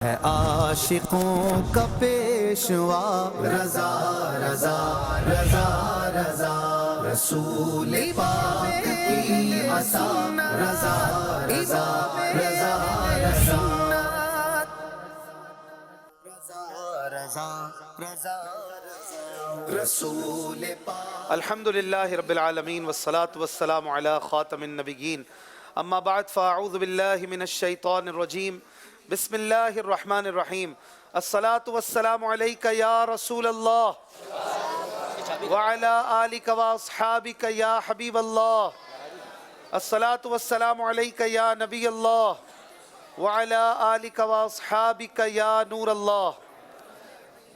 ہے عاشقوں کا پیشوا رضا رضا رضا رضا رسول پاک کی عصا رضا رضا رضا رضا رضا رضا رسول پاک. الحمدللہ رب العالمین والصلاة والسلام علی خاتم النبیین اما بعد فاعوذ باللہ من الشیطان الرجیم بسم اللہ الرحمن الرحیم الصلاة والسلام علیک یا رسول اللہ وعلی آلک واصحابک یا حبیب اللہ الصلاة والسلام علیک یا نبی اللہ وعلی آلک واصحابک یا نور اللہ.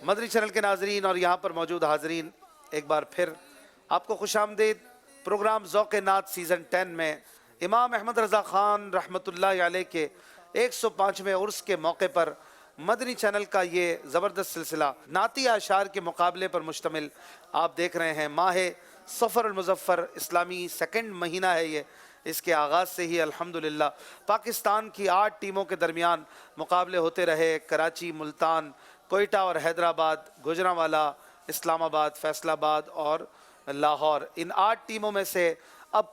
مدنی چینل کے ناظرین اور یہاں پر موجود حاضرین، ایک بار پھر آپ کو خوش آمدید. پروگرام ذوق نعت سیزن 10 میں امام احمد رضا خان رحمۃ اللہ علیہ کے 105ویں عرس کے موقع پر مدنی چینل کا یہ زبردست سلسلہ نعتی اشعار کے مقابلے پر مشتمل آپ دیکھ رہے ہیں. ماہ صفر المظفر اسلامی سیکنڈ مہینہ ہے یہ. اس کے آغاز سے ہی الحمدللہ پاکستان کی 8 ٹیموں کے درمیان مقابلے ہوتے رہے. کراچی، ملتان، کوئٹہ اور حیدرآباد، گوجرانوالا، اسلام آباد، فیصل آباد اور لاہور. ان 8 ٹیموں میں سے اب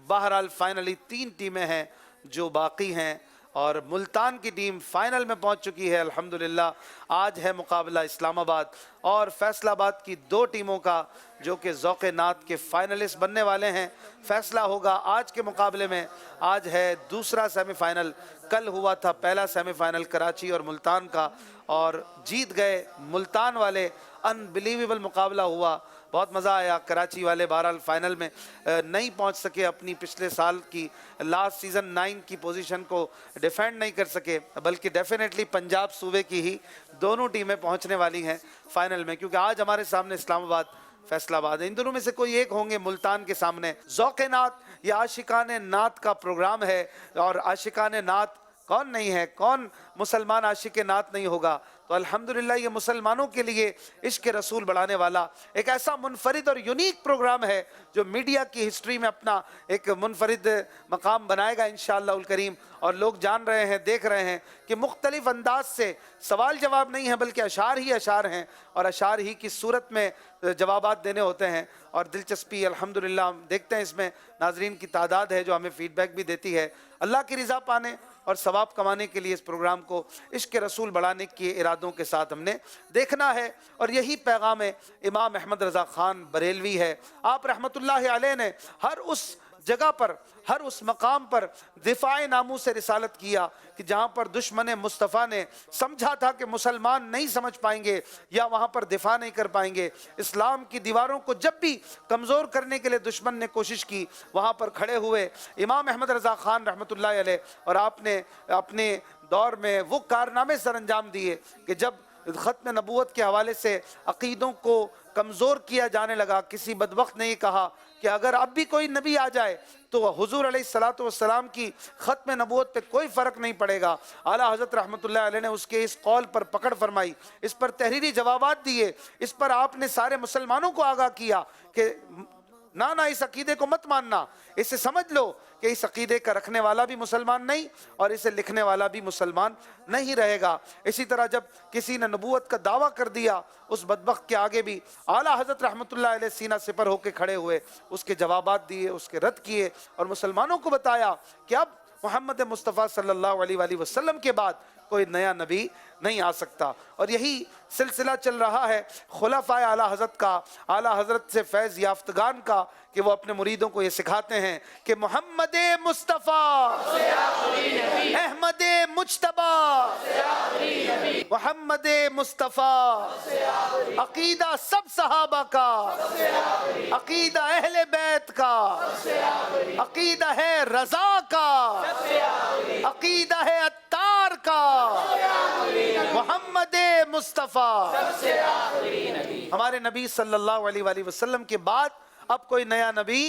بہرحال فائنلی 3 ٹیمیں ہیں جو باقی ہیں اور ملتان کی ٹیم فائنل میں پہنچ چکی ہے الحمدللہ. آج ہے مقابلہ اسلام آباد اور فیصل آباد کی 2 ٹیموں کا جو کہ ذوق نعت کے فائنلسٹ بننے والے ہیں. فیصلہ ہوگا آج کے مقابلے میں. آج ہے دوسرا سیمی فائنل. کل ہوا تھا پہلا سیمی فائنل کراچی اور ملتان کا اور جیت گئے ملتان والے. انبلیویبل مقابلہ ہوا، بہت مزہ آیا. کراچی والے بہرحال فائنل میں نہیں پہنچ سکے، اپنی پچھلے سال کی لاسٹ سیزن 9 کی پوزیشن کو ڈیفینڈ نہیں کر سکے، بلکہ ڈیفینیٹلی پنجاب صوبے کی ہی دونوں ٹیمیں پہنچنے والی ہیں فائنل میں، کیونکہ آج ہمارے سامنے اسلام آباد، فیصل آباد ہے. ان دونوں میں سے کوئی ایک ہوں گے ملتان کے سامنے. ذوق نعت یہ عاشقان نعت کا پروگرام ہے اور عاشقان نعت کون نہیں ہے، کون مسلمان عاشق نعت نہیں ہوگا. تو الحمدللہ یہ مسلمانوں کے لیے عشق رسول بڑھانے والا ایک ایسا منفرد اور یونیک پروگرام ہے جو میڈیا کی ہسٹری میں اپنا ایک منفرد مقام بنائے گا انشاءاللہ الکریم. اور لوگ جان رہے ہیں، دیکھ رہے ہیں کہ مختلف انداز سے سوال جواب نہیں ہے بلکہ اشعار ہی اشعار ہیں اور اشعار ہی کی صورت میں جوابات دینے ہوتے ہیں. اور دلچسپی الحمدللہ ہم دیکھتے ہیں اس میں ناظرین کی تعداد ہے جو ہمیں فیڈ بیک بھی دیتی ہے. اللہ کی رضا پانے اور ثواب کمانے کے لیے اس پروگرام کو عشق رسول بڑھانے کے ارادوں کے ساتھ ہم نے دیکھنا ہے. اور یہی پیغام امام احمد رضا خان بریلوی ہے. آپ رحمت اللہ علیہ نے ہر اس جگہ پر، ہر اس مقام پر دفاع ناموس رسالت کیا کہ جہاں پر دشمن مصطفیٰ نے سمجھا تھا کہ مسلمان نہیں سمجھ پائیں گے یا وہاں پر دفاع نہیں کر پائیں گے. اسلام کی دیواروں کو جب بھی کمزور کرنے کے لیے دشمن نے کوشش کی وہاں پر کھڑے ہوئے امام احمد رضا خان رحمۃ اللہ علیہ. اور آپ نے اپنے دور میں وہ کارنامے سر انجام دیے کہ جب ختم نبوت کے حوالے سے عقیدوں کو کمزور کیا جانے لگا، کسی بدبخت نے یہ کہا کہ اگر اب بھی کوئی نبی آ جائے تو حضور علیہ السلام کی ختم نبوت پہ کوئی فرق نہیں پڑے گا. اعلیٰ حضرت رحمت اللہ علیہ نے اس کے اس قول پر پکڑ فرمائی، اس پر تحریری جوابات دیے. اس پر آپ نے سارے مسلمانوں کو آگاہ کیا کہ نہ اس عقیدے کو مت ماننا، اسے سمجھ لو کہ اس عقیدے کا رکھنے والا بھی مسلمان نہیں اور اسے لکھنے والا بھی مسلمان نہیں رہے گا. اسی طرح جب کسی نے نبوت کا دعویٰ کر دیا اس بدبخت کے آگے بھی اعلیٰ حضرت رحمت اللہ علیہ سینہ سپر ہو کے کھڑے ہوئے، اس کے جوابات دیے، اس کے رد کیے اور مسلمانوں کو بتایا کہ اب محمد مصطفیٰ صلی اللہ علیہ وآلہ وسلم کے بعد کوئی نیا نبی نہیں آ سکتا. اور یہی سلسلہ چل رہا ہے خلفائے اعلیٰ حضرت کا، اعلیٰ حضرت سے فیض یافتگان کا، کہ وہ اپنے مریدوں کو یہ سکھاتے ہیں کہ محمد مصطفیٰ احمد مجتبیٰ محمد مصطفیٰ عقیدہ سب صحابہ کا، عقیدہ اہل بیت کا، عقیدہ ہے رضا کا، عقیدہ ہے اتار کا، محمد مصطفیٰ. ہمارے نبی صلی اللہ علیہ وآلہ وسلم کے بعد اب کوئی نیا نبی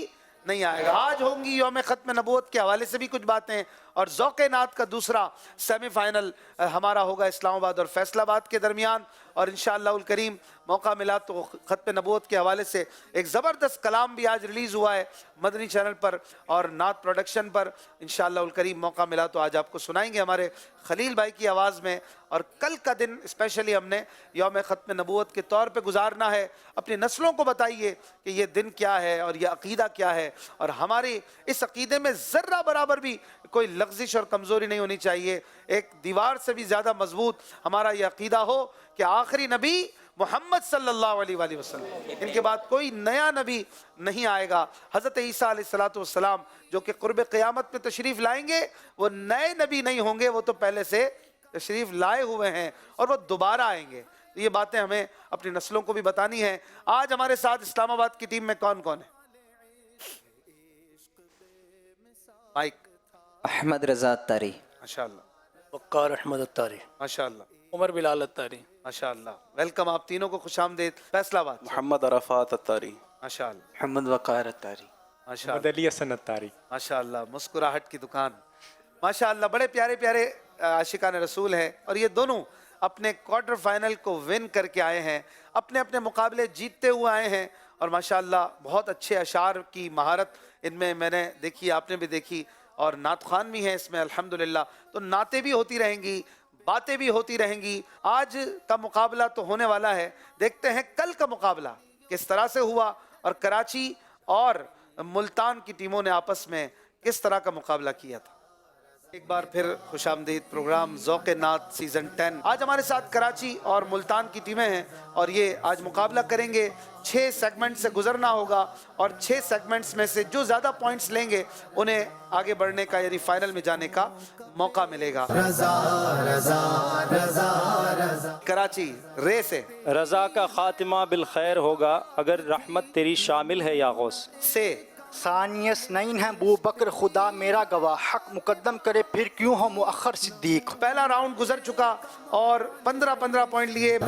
نہیں آئے گا. آج ہوں گی یوم ختم نبوت کے حوالے سے بھی کچھ باتیں اور ذوق نعت کا دوسرا سیمی فائنل ہمارا ہوگا اسلام آباد اور فیصل آباد کے درمیان، اور انشاءاللہ الکریم موقع ملا تو ختم نبوت کے حوالے سے ایک زبردست کلام بھی آج ریلیز ہوا ہے مدنی چینل پر اور نعت پروڈکشن پر، انشاءاللہ الکریم موقع ملا تو آج آپ کو سنائیں گے ہمارے خلیل بھائی کی آواز میں۔ اور کل کا دن اسپیشلی ہم نے یوم ختم نبوت کے طور پہ گزارنا ہے، اپنی نسلوں کو بتائیے کہ یہ دن کیا ہے اور یہ عقیدہ کیا ہے، اور ہماری اس عقیدے میں ذرہ برابر بھی کوئی لغزش اور کمزوری نہیں ہونی چاہیے، ایک دیوار سے بھی زیادہ مضبوط ہمارا یہ عقیدہ ہو کہ آخری نبی محمد صلی اللہ علیہ وآلہ وسلم، ان کے بعد کوئی نیا نبی نہیں آئے گا۔ حضرت عیسیٰ علیہ السلام جو کہ قرب قیامت میں تشریف لائیں گے، وہ نئے نبی نہیں ہوں گے، وہ تو پہلے سے تشریف لائے ہوئے ہیں اور وہ دوبارہ آئیں گے۔ یہ باتیں ہمیں اپنی نسلوں کو بھی بتانی ہیں۔ آج ہمارے ساتھ اسلام آباد کی ٹیم میں کون کون ہے؟ مائک۔ احمد رضا اتاری، ماشاءاللہ وقار احمد اتاری، ماشاءاللہ عمر بلال اتاری، ماشاءاللہ، ویلکم آپ تینوں کو، خوش آمدید۔ فیصل آباد، محمد عرفات اتاری، ماشاءاللہ محمد وقار اتاری، ماشاءاللہ علی حسن اتاری، ماشاءاللہ، مسکراہٹ کی دکان، ماشاءاللہ، بڑے پیارے پیارے عاشقان رسول ہیں، اور یہ دونوں اپنے کوارٹر فائنل کو ون کر کے آئے ہیں، اپنے اپنے مقابلے جیتتے ہوئے آئے ہیں، اور ماشاءاللہ بہت اچھے اشعار کی مہارت ان میں نے دیکھی، آپ نے بھی دیکھی، اور نعت خوان بھی ہیں اس میں الحمدللہ۔ تو نعتیں بھی ہوتی رہیں گی، باتیں بھی ہوتی رہیں گی۔ آج کا مقابلہ تو ہونے والا ہے، دیکھتے ہیں کل کا مقابلہ کس طرح سے ہوا، اور کراچی اور ملتان کی ٹیموں نے آپس میں کس طرح کا مقابلہ کیا تھا۔ ایک بار پھر خوش آمدید پروگرام ذوق نعت سیزن 10۔ آج ہمارے ساتھ کراچی اور ملتان کی ٹیمیں ہیں، اور یہ آج مقابلہ کریں گے۔ 6 سیگمنٹ سے گزرنا ہوگا، اور 6 سیگمنٹس میں سے جو زیادہ پوائنٹس لیں گے انہیں آگے بڑھنے کا یعنی فائنل میں جانے کا موقع ملے گا۔ کراچی رے سے رضا کا خاتمہ بالخیر ہوگا اگر رحمت تیری شامل ہے یا غوث۔ سے ثانیس نہیں ہے بو بکر خدا میرا گواہ، حق مقدم کرے پھر کیوں ہو مؤخر صدیق۔ پہلا راؤنڈ گزر چکا اور 15 پوائنٹ لیے۔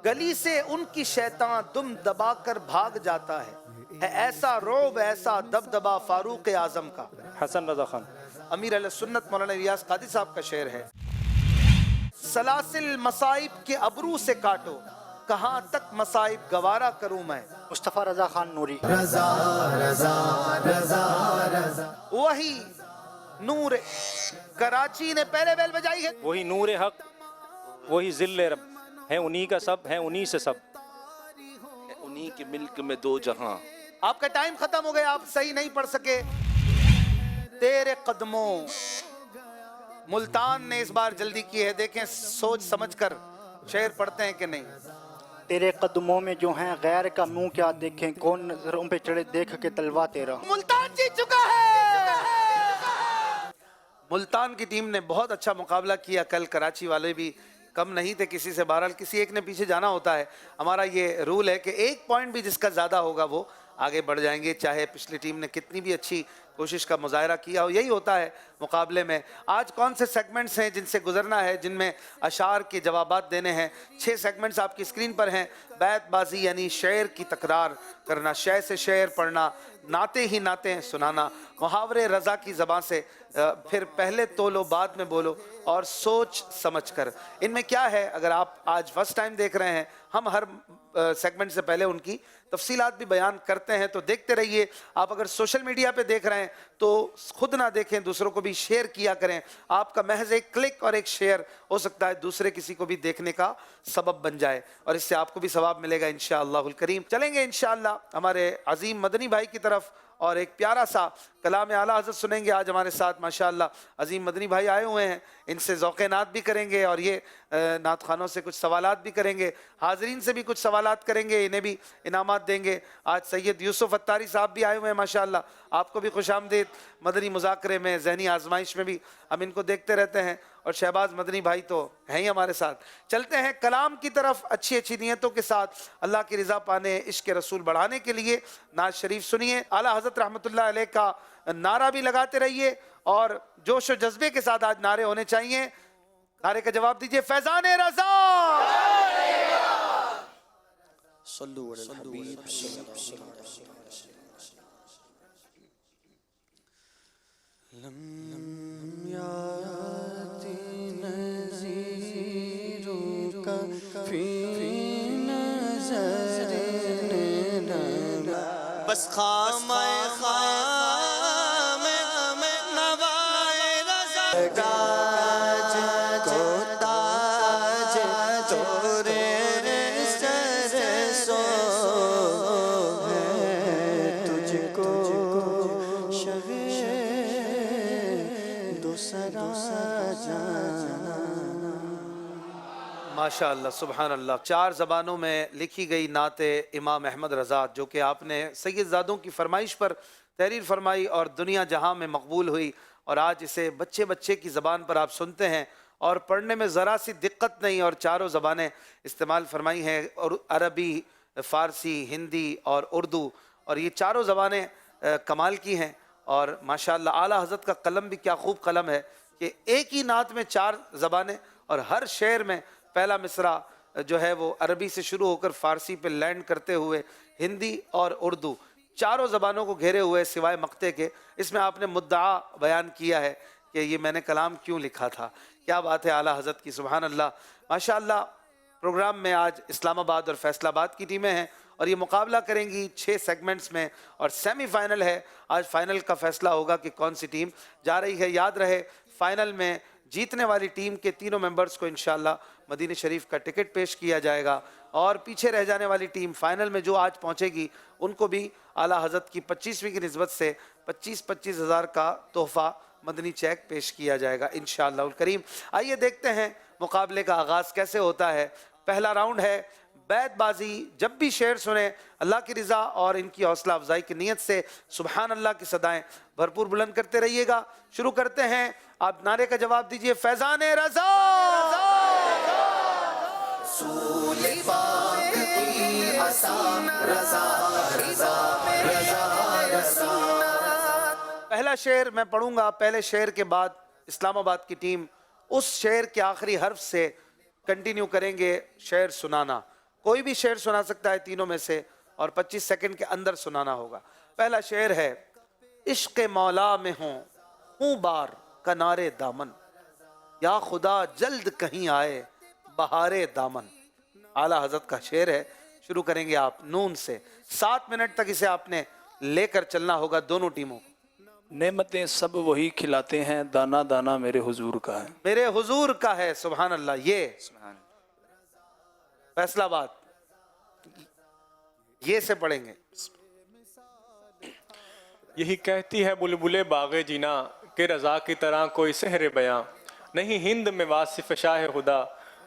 گلی سے ان کی شیطان دم دبا کر بھاگ جاتا ہے ایسا رعب ایسا دبدبا فاروق اعظم کا۔ حسن رضا خان۔ امیر علیہ سنت مولانا ریاض قادری صاحب کا شعر ہے۔ سلاسل مصائب کے ابرو سے کاٹو، کہاں تک مصائب گوارا کروں میں۔ مصطفیٰ رضا خان نوری۔ وہی نور کراچی نے پہلے بیل بجائی ہے۔ وہی نور حق، وہی ذل رب، ہے انہی کا سب، ہے انہی سے سب، انہی کے ملک میں دو جہاں۔ آپ کا ٹائم ختم ہو گیا، آپ صحیح نہیں پڑھ سکے۔ تیرے قدموں، ملتان نے اس بار جلدی کی ہے، دیکھیں سوچ سمجھ کر شعر پڑھتے ہیں کہ نہیں۔ تیرے قدموں میں جو ہیں غیر کا منہ کیا دیکھیں، کون نظروں پہ چڑھے دیکھ کے تلوا تیرا۔ ملتان جیت چکا ہے۔ ملتان کی ٹیم نے بہت اچھا مقابلہ کیا کل، کراچی والے بھی کم نہیں تھے کسی سے، بہرحال کسی ایک نے پیچھے جانا ہوتا ہے۔ ہمارا یہ رول ہے کہ 1 پوائنٹ بھی جس کا زیادہ ہوگا وہ آگے بڑھ جائیں گے، چاہے پچھلی ٹیم نے کتنی بھی اچھی کوشش کا مظاہرہ کیا ہو، یہی ہوتا ہے مقابلے میں۔ آج کون سے سیگمنٹس ہیں جن سے گزرنا ہے، جن میں اشعار کے جوابات دینے ہیں؟ 6 سیگمنٹس آپ کی اسکرین پر ہیں۔ بیت بازی یعنی شعر کی تکرار کرنا، شعر سے شعر پڑھنا، نعتیں ہی نعتیں سنانا، محاورے رضا کی زبان سے، پھر پہلے تولو بعد میں بولو، اور سوچ سمجھ کر۔ ان میں کیا ہے، اگر آپ آج فرسٹ ٹائم دیکھ رہے ہیں، ہم ہر سیگمنٹ سے پہلے ان کی تفصیلات بھی بیان کرتے ہیں، تو دیکھتے رہیے۔ آپ اگر سوشل میڈیا پہ دیکھ رہے ہیں تو خود نہ دیکھیں، دوسروں کو بھی شیئر کیا کریں۔ آپ کا محض ایک کلک اور ایک شیئر ہو سکتا ہے دوسرے کسی کو بھی دیکھنے کا سبب بن جائے، اور اس سے آپ کو بھی ثواب ملے گا انشاءاللہ الکریم۔ چلیں گے انشاءاللہ ہمارے عظیم مدنی بھائی کی طرف، اور ایک پیارا سا کلام اعلیٰ حضرت سنیں گے۔ آج ہمارے ساتھ ماشاءاللہ عظیم مدنی بھائی آئے ہوئے ہیں، ان سے ذوق نعت بھی کریں گے، اور یہ نعت خوانوں سے کچھ سوالات بھی کریں گے، حاضرین سے بھی کچھ سوالات کریں گے، انہیں بھی انعامات دیں گے۔ آج سید یوسف اتاری صاحب بھی آئے ہوئے ہیں ماشاءاللہ، آپ کو بھی خوش آمدید۔ مدنی مذاکرے میں، ذہنی آزمائش میں بھی ہم ان کو دیکھتے رہتے ہیں، اور شہباز مدنی بھائی تو ہیں ہی ہمارے ساتھ۔ چلتے ہیں کلام کی طرف، اچھی اچھی نیتوں کے ساتھ اللہ کی رضا پانے، عشق رسول بڑھانے کے لیے نعت شریف سنیے۔ اعلیٰ حضرت رحمۃ اللہ علیہ کا نعرہ بھی لگاتے رہیے، اور جوش و جذبے کے ساتھ آج نعرے ہونے چاہیے۔ نعرے کا جواب دیجئے، فیضان رضا۔ بس خام خام نوائے رضا تاج کو تاج تورے سر سو ہے تجھ کو شبِ دوسرا جانا. ماشاء اللہ سبحان اللہ. 4 زبانوں میں لکھی گئی نعت امام احمد رضا جو کہ آپ نے سید زادوں کی فرمائش پر تحریر فرمائی اور دنیا جہاں میں مقبول ہوئی، اور آج اسے بچے بچے کی زبان پر آپ سنتے ہیں اور پڑھنے میں ذرا سی دقت نہیں، اور چاروں زبانیں استعمال فرمائی ہیں، اور عربی، فارسی، ہندی اور اردو، اور یہ چاروں زبانیں کمال کی ہیں. اور ماشاءاللہ اعلیٰ حضرت کا قلم بھی کیا خوب قلم ہے کہ ایک ہی نعت میں 4 زبانیں، اور ہر شعر میں پہلا مصرع جو ہے وہ عربی سے شروع ہو کر فارسی پہ لینڈ کرتے ہوئے ہندی اور اردو چاروں زبانوں کو گھیرے ہوئے سوائے مقطع کے. اس میں آپ نے مدعا بیان کیا ہے کہ یہ میں نے کلام کیوں لکھا تھا. کیا بات ہے اعلیٰ حضرت کی، سبحان اللہ. ماشاءاللہ پروگرام میں آج اسلام آباد اور فیصل آباد کی ٹیمیں ہیں اور یہ مقابلہ کریں گی 6 سیگمنٹس میں، اور سیمی فائنل ہے. آج فائنل کا فیصلہ ہوگا کہ کون سی ٹیم جا رہی ہے. یاد رہے فائنل میں جیتنے والی ٹیم کے تینوں ممبرز کو انشاءاللہ مدینہ شریف کا ٹکٹ پیش کیا جائے گا، اور پیچھے رہ جانے والی ٹیم فائنل میں جو آج پہنچے گی ان کو بھی اعلیٰ حضرت کی 25ویں کی نسبت سے 25 ہزار کا تحفہ مدنی چیک پیش کیا جائے گا انشاءاللہ الکریم. آئیے دیکھتے ہیں مقابلے کا آغاز کیسے ہوتا ہے. پہلا راؤنڈ ہے بیت بازی. جب بھی شعر سنیں اللہ کی رضا اور ان کی حوصلہ افزائی کی نیت سے سبحان اللہ کی صدائیں بھرپور بلند کرتے رہیے گا. شروع کرتے ہیں. آپ نعرے کا جواب دیجئے فیضان رضا. رسول پاک کی عصا رضا رضا رضا رضا. پہلا شعر میں پڑھوں گا. پہلے شعر کے بعد اسلام آباد کی ٹیم اس شعر کے آخری حرف سے کنٹینیو کریں گے شعر سنانا. کوئی بھی شعر سنا سکتا ہے تینوں میں سے، اور 25 سیکنڈ کے اندر سنانا ہوگا. پہلا شعر ہے عشق مولا میں ہوں بار کنارے دامن، یا خدا جلد کہیں آئے بہارے دامن. اعلیٰ حضرت کا شعر ہے. شروع کریں گے آپ نون سے. 7 منٹ تک اسے آپ نے لے کر چلنا ہوگا دونوں ٹیموں کو. نعمتیں سب وہی کھلاتے ہیں، دانا دانا میرے حضور کا ہے. میرے حضور کا ہے. سبحان اللہ. یہ فیصل آباد یہ سے پڑھیں گے. یہی کہتی ہے بلبلے باغ جینا کہ رضا کی طرح کوئی سحر بیاں نہیں ہند میں واصف شاہ خدا،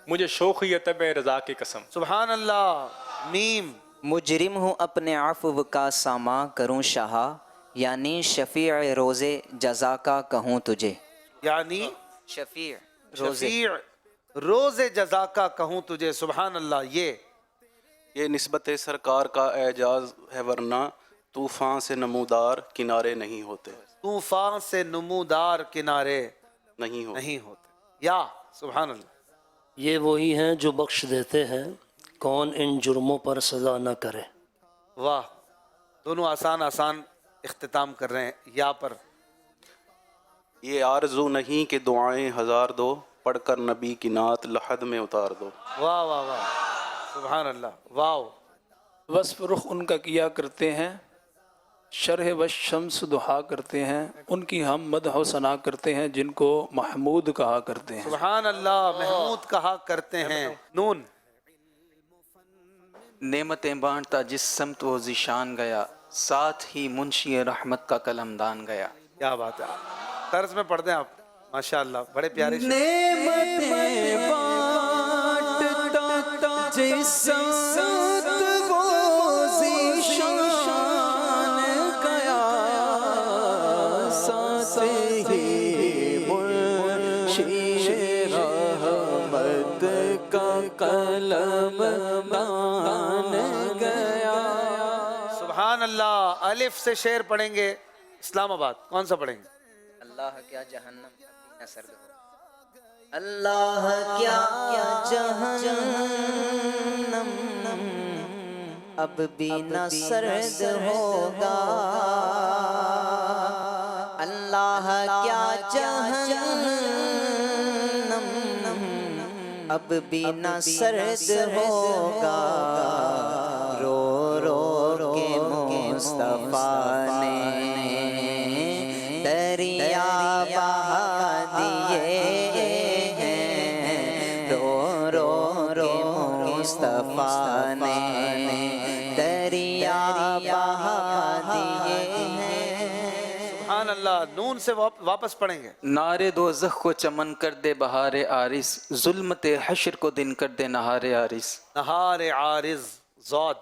مجھے شوخی طب رضا کی قسم. سبحان اللہ. میم. مجرم ہوں اپنے عفو کا ساما کروں شاہ، یعنی شفیع روز جزا کا کہوں تجھے. یعنی شفیع شفیع روز جزا کا کہوں تجھے. سبحان اللہ. یہ نسبت سرکار کا اعجاز ہے، ورنہ طوفان سے نمودار کنارے نہیں ہوتے. طوفان سے نمودار کنارے نہیں ہوتے. نہیں ہوتے. یا سبحان اللہ. یہ وہی ہیں جو بخش دیتے ہیں، کون ان جرموں پر سزا نہ کرے. واہ. دونوں آسان آسان اختتام کر رہے ہیں یا پر. یہ آرزو نہیں کہ دعائیں ہزار دو، پڑھ کر نبی کی نعت لحد میں اتار دو. واہ واہ واہ. سبحان اللہ. واو. وصف رخ ان کا کیا کرتے ہیں، شرح و شمس دحا کرتے ہیں. ان کی ہم مدح و ثنا کرتے ہیں جن کو محمود کہا کرتے ہیں. سبحان اللہ. محمود کہا کرتے ہیں. نون. نعمتیں بانٹتا جس سمت و ذیشان گیا، ساتھ ہی منشی رحمت کا قلم دان گیا. کیا بات ہے. طرز میں پڑھ دیں آپ. ماشاءاللہ بڑے پیارے شعر. نعمتیں بانٹتا جس سمت وہ ذیشان گیا، ساتھ ہی منشی رحمت کا قلم دان گیا. سبحان اللہ. الف سے شعر پڑھیں گے اسلام آباد. کون سا پڑھیں گے؟ اللہ کیا جہنم نہ سرد ہو، اللہ کیا جہنم اب بھی نہ سرد ہوگا، اللہ کیا جہنم اب بھی نہ سرد ہوگا، رو رو کے مصطفیٰ نے دریا بہا دیے ہیں، رو رو کے مصطفیٰ نے دریا بہا دیے ہیں۔ سبحان اللہ، نون سے واپس پڑھیں گے۔ نارے دوزخ کو چمن کر دے بہار عارض، ظلمت حشر کو دن کر دے نہار عارض۔ نہار عارض، ضاد۔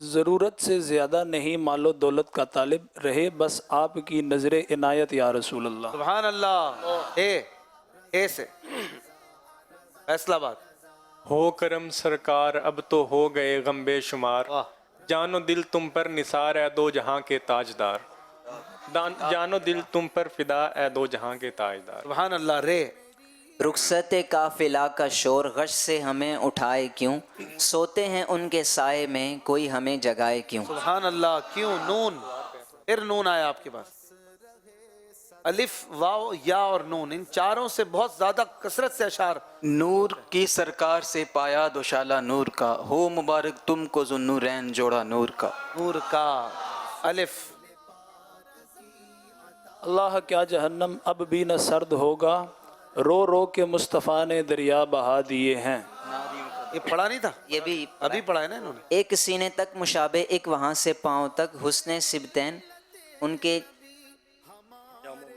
ضرورت سے زیادہ نہیں مال و دولت کا طالب رہے، بس آپ کی نظر عنایت یا رسول اللہ۔ سبحان اللہ، اے سے فیصلہ بات۔ ہو کرم سرکار اب تو ہو گئے غم بے شمار، واہ۔ جان و دل تم پر نثار اے دو جہاں کے تاجدار، جان و دل تم پر فدا اے دو جہاں کے تاجدار۔ سبحان اللہ، رے۔ رخصت قافلہ کا شور غش سے ہمیں اٹھائے کیوں، سوتے ہیں ان کے سائے میں کوئی ہمیں جگائے کیوں۔ سبحان اللہ، کیوں؟ نون، پھر نون آیا آپ کے پاس۔ الف، واو، یا اور نون، ان چاروں سے بہت زیادہ کثرت سے اشعار۔ نور کی سرکار سے پایا دوشالہ نور کا، ہو مبارک تم کو ذوالنورین جوڑا نور کا۔ نور کا الف۔ اللہ کیا جہنم اب بھی نہ سرد ہوگا، رو رو کے مصطفیٰ نے دریا بہا دیے ہیں۔ یہ پڑھا نہیں تھا، یہ بھی ابھی پڑھا ہے نا انہوں نے۔ ایک سینے تک مشابہ، ایک وہاں سے پاؤں تک، حسن سبتین ان کے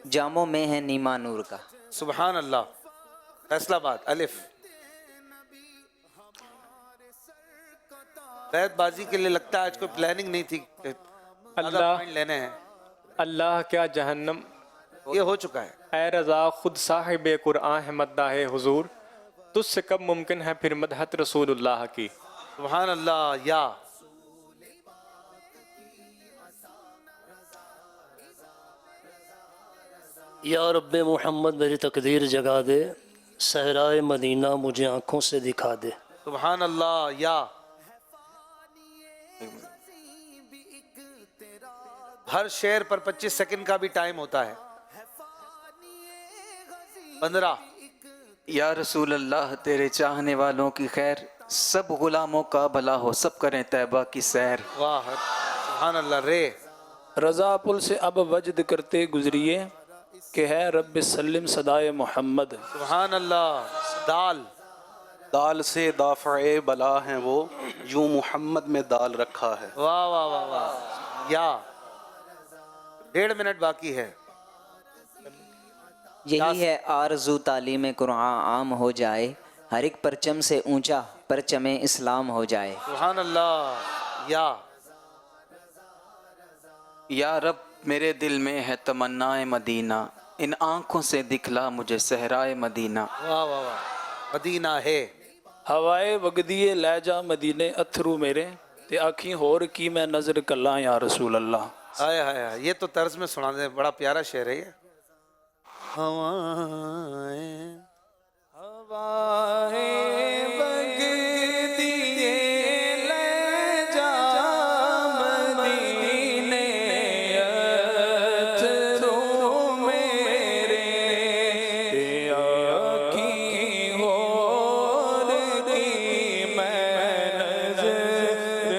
جاموں میں ہے نیما نور کا۔ سبحان اللہ، فیصلہ بات، الف۔ بیت بازی کے لیے لگتا ہے آج کوئی پلاننگ نہیں تھی کہ اللہ پوائنٹ لینے ہیں، اللہ کیا جہنم، یہ ہو چکا ہے۔ اے رضا خود صاحب قرآن ہے مداح حضور، تجھ سے کب ممکن ہے پھر مدحت رسول اللہ کی۔ سبحان اللہ، یا۔ یا رب محمد میری تقدیر جگا دے، صحرائے مدینہ مجھے آنکھوں سے دکھا دے۔ سبحان اللہ، یا۔ ہر شعر پر 25 سیکنڈ کا بھی ٹائم ہوتا ہے۔ 15۔ یا رسول اللہ تیرے چاہنے والوں کی خیر، سب غلاموں کا بھلا ہو، سب کریں طیبہ کی سیر۔ واہ، سبحان اللہ، رے۔ رضا پل سے اب وجد کرتے گزریے، کہ ہے رب سلم صدائے محمد۔ سبحان اللہ، دال۔ دال سے دافع بلا ہیں وہ، یوں محمد میں دال رکھا ہے۔ واہ واہ واہ واہ، یا۔ 1.5 منٹ باقی ہے۔ یہی ہے آرزو تعلیم قرآن عام ہو جائے، ہر ایک پرچم سے اونچا پرچم اسلام ہو جائے۔ سبحان اللہ، یا۔ یا رب میرے دل میں ہے تمنا مدینہ، ان آنکھوں سے دکھلا مجھے صحرائے مدینہ۔ واہ واہ واہ، مدینہ ہے۔ ہوائے وگدیے لے جا مدینے اتھرو میرے، تے آنکھیں ہور کی میں نظر کلاں یا رسول اللہ۔ ہائے ہائے ہائے، یہ تو طرز میں سنا دیں، بڑا پیارا شعر ہے یہ۔ ہوائیں بگدیے لے جا مدینے اتھرو میرے، آنکھیں ہور کی میں نظر کلاں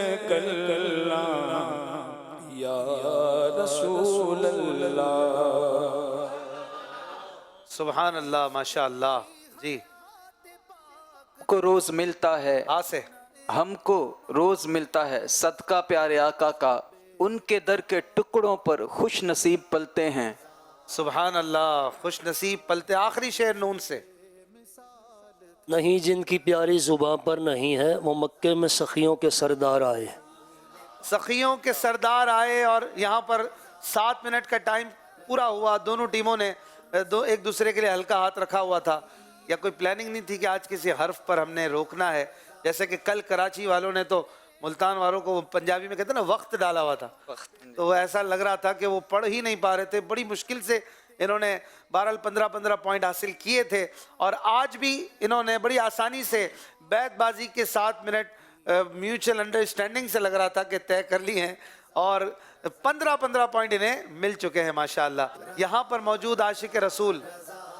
یا رسول اللہ۔ سبحان اللہ، ماشاء اللہ، جی۔ کو روز ملتا ہے، سے ہم کو روز ملتا ہے صدقہ پیارے آقا کا، ان کے در کے ٹکڑوں پر خوش نصیب پلتے ہیں۔ سبحان اللہ، خوش نصیب پلتے۔ آخری شعر نون سے۔ نہیں جن کی پیاری زباں پر نہیں ہے، وہ مکے میں سخیوں کے سردار آئے۔ سخیوں کے سردار آئے، اور یہاں پر 7 منٹ کا ٹائم پورا ہوا۔ دونوں ٹیموں نے ایک دوسرے کے لیے ہلکا ہاتھ رکھا ہوا تھا، یا کوئی پلاننگ نہیں تھی کہ آج کسی حرف پر ہم نے روکنا ہے، جیسے کہ کل کراچی والوں نے تو ملتان والوں کو پنجابی میں کہتے ہیں نا وقت ڈالا ہوا تھا، تو وہ ایسا لگ رہا تھا کہ وہ پڑھ ہی نہیں پا رہے تھے۔ بڑی مشکل سے انہوں نے بہرحال 15 پوائنٹ حاصل کیے تھے، اور آج بھی انہوں نے بڑی آسانی سے بیت بازی کے 7 منٹ میوچل انڈرسٹینڈنگ سے لگ رہا تھا کہ طے کر لی ہیں، اور 15 پوائنٹ انہیں مل چکے ہیں ماشاءاللہ. یہاں پر موجود عاشق رسول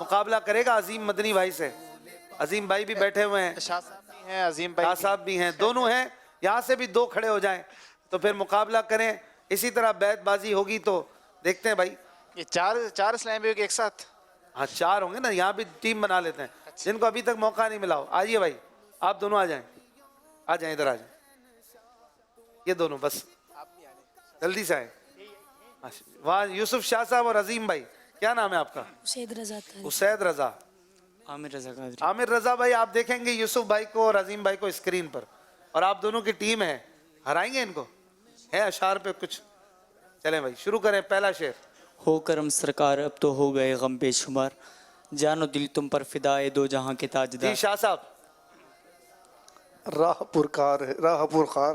مقابلہ کرے گا عظیم مدنی بھائی سے. عظیم بھائی بھی بیٹھے ہوئے ہیں, شاہ صاحب بھی ہیں, عظیم بھائی شاہ صاحب بھی ہیں, دونوں ہیں. یہاں سے بھی 2 کھڑے ہو جائیں تو پھر مقابلہ کریں. اسی طرح بیت بازی ہوگی تو دیکھتے ہیں بھائی. یہ چار اسلام بھی ایک ساتھ. ہاں 4 ہوں گے نا, یہاں بھی ٹیم بنا لیتے ہیں جن کو ابھی تک موقع نہیں ملا ہو. آئیے بھائی, آپ دونوں آ جائیں, آ جائیں ادھر آ جائیں. یہ دونوں بس جلدی سے آئیں. وہاں یوسف شاہ صاحب اور عظیم بھائی. کیا نام ہے آپ کا؟ اسید رضا. اسید رضا. عامر رضا قادری. عامر رضا بھائی, آپ دیکھیں گے یوسف بھائی کو اور عظیم بھائی کو اسکرین پر, اور آپ دونوں کی ٹیم ہے, ہرائیں گے ان کو. ہے اشعار پہ کچھ؟ چلیں بھائی شروع کریں. پہلا شعر. ہو کرم سرکار اب تو ہو گئے غم بے شمار, جان و دل تم پر فدائے دو جہاں کے تاجدار. جی شاہ صاحب. راہ پرخار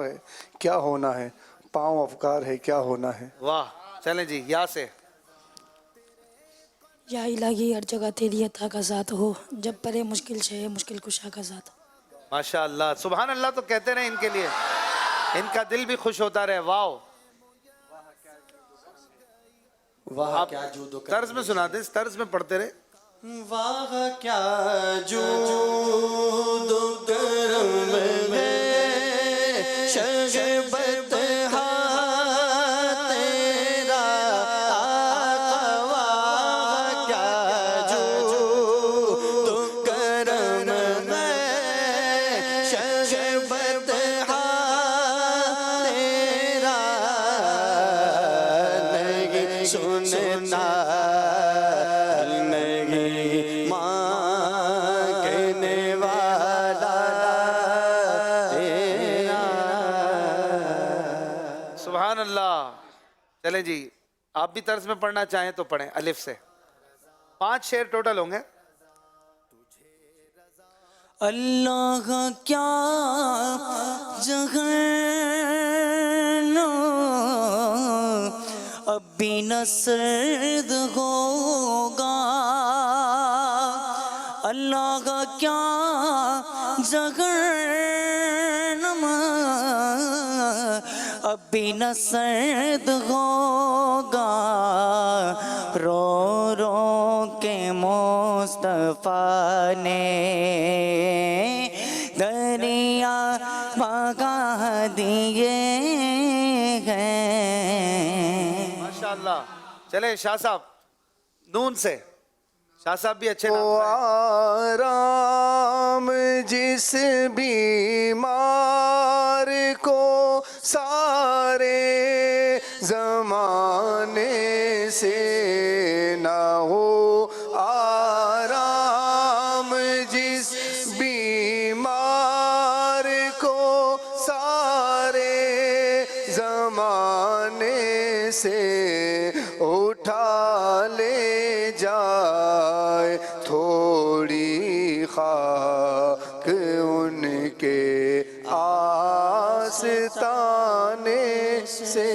ہے کیا ہونا ہے, پاؤں افکار ہے کیا ہونا ہے. واہ, چلیں جی یا سے. یا الہی ہر جگہ تیری عطا کا ذات ہو, جب پرے مشکل شے مشکل کشا کا ذات. ماشاءاللہ, سبحان اللہ تو کہتے رہے ان کے لیے, ان کا دل بھی خوش ہوتا رہے. واو, آپ طرز میں سنا دیں, اس طرز میں پڑھتے رہے. واہ کیا جود و کرم ہے شجبت تیرا آقا. واہ کیا جود و کرم ہے شجبت تیرا, نہیں سننا چلیں جی, آپ بھی طرز میں پڑھنا چاہیں تو پڑھیں الف سے. 5 شعر ٹوٹل ہوں گے. اللہ کیا جہنم اب بھی نہ سرد ہوگا, اللہ کا کیا جہنم اب بھی نہ سرد ہوگا, رو رو کے مصطفیٰ نے دریا بھگا دیے ہیں. ماشاءاللہ. چلیں شاہ صاحب نون سے. شاہ صاحب بھی اچھے نام آرام جس بیمار کو سارے زمانے سے نہ ہو, آرام جس بیمار کو سارے زمانے سے اٹھا لے جائے تھوڑی خاک ان کے آستانے سے.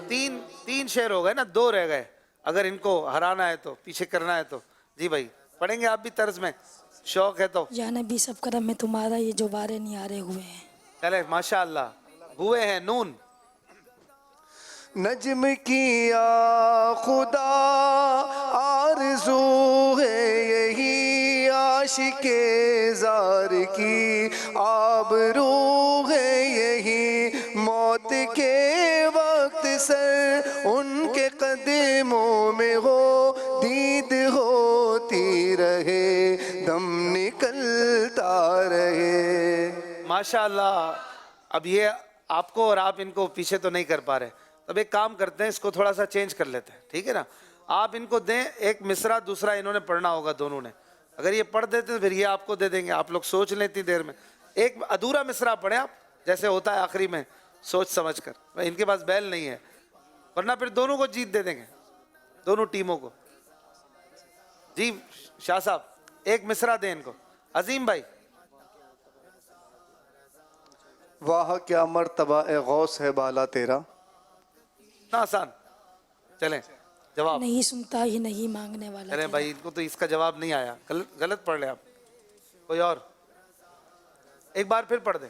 3 شعر ہو گئے نا, 2 رہ گئے. اگر ان کو ہرانا ہے تو, پیچھے کرنا ہے تو. جی بھائی پڑھیں گے آپ بھی طرز میں, شوق ہے تو. یا نبی سب کرم میں تمہارا یہ جو بارے نیارے ہوئے ہیں. چلے ماشاءاللہ ہوئے ہیں. نون. نجم کیا خدا آرزو ہے یہی عاشق زار کی آبرو ہے یہی, موت کے وقت سر ان کے قدموں میں ہو, دید ہوتی رہے دم نکلتا رہے. ماشاءاللہ. اب یہ آپ کو اور آپ ان کو پیچھے تو نہیں کر پا رہے, اب ایک کام کرتے ہیں, اس کو تھوڑا سا چینج کر لیتے ہیں, ٹھیک ہے نا. آپ ان کو دیں ایک مصرع, دوسرا انہوں نے پڑھنا ہوگا دونوں نے. اگر یہ پڑھ دیتے تو پھر یہ آپ کو دے دیں گے, آپ لوگ سوچ لیں اتنی دیر میں. ایک ادھورا مصرع پڑھیں آپ, جیسے ہوتا ہے آخری میں, سوچ سمجھ کر. ان کے پاس بیل نہیں ہے, ورنہ پھر دونوں کو جیت دے دیں گے, دونوں ٹیموں کو. جی شاہ صاحب ایک مصرع دیں ان کو. عظیم بھائی. واہ کیا مرتبہ اے غوث ہے بالا تیرا. اتنا آسان. چلیں جواب. نہیں سنتا ہی نہیں مانگنے والا. ارے بھائی ان کو تو اس کا جواب نہیں آیا, غلط پڑھ لیں آپ. کوئی اور ایک بار پھر پڑھ دیں.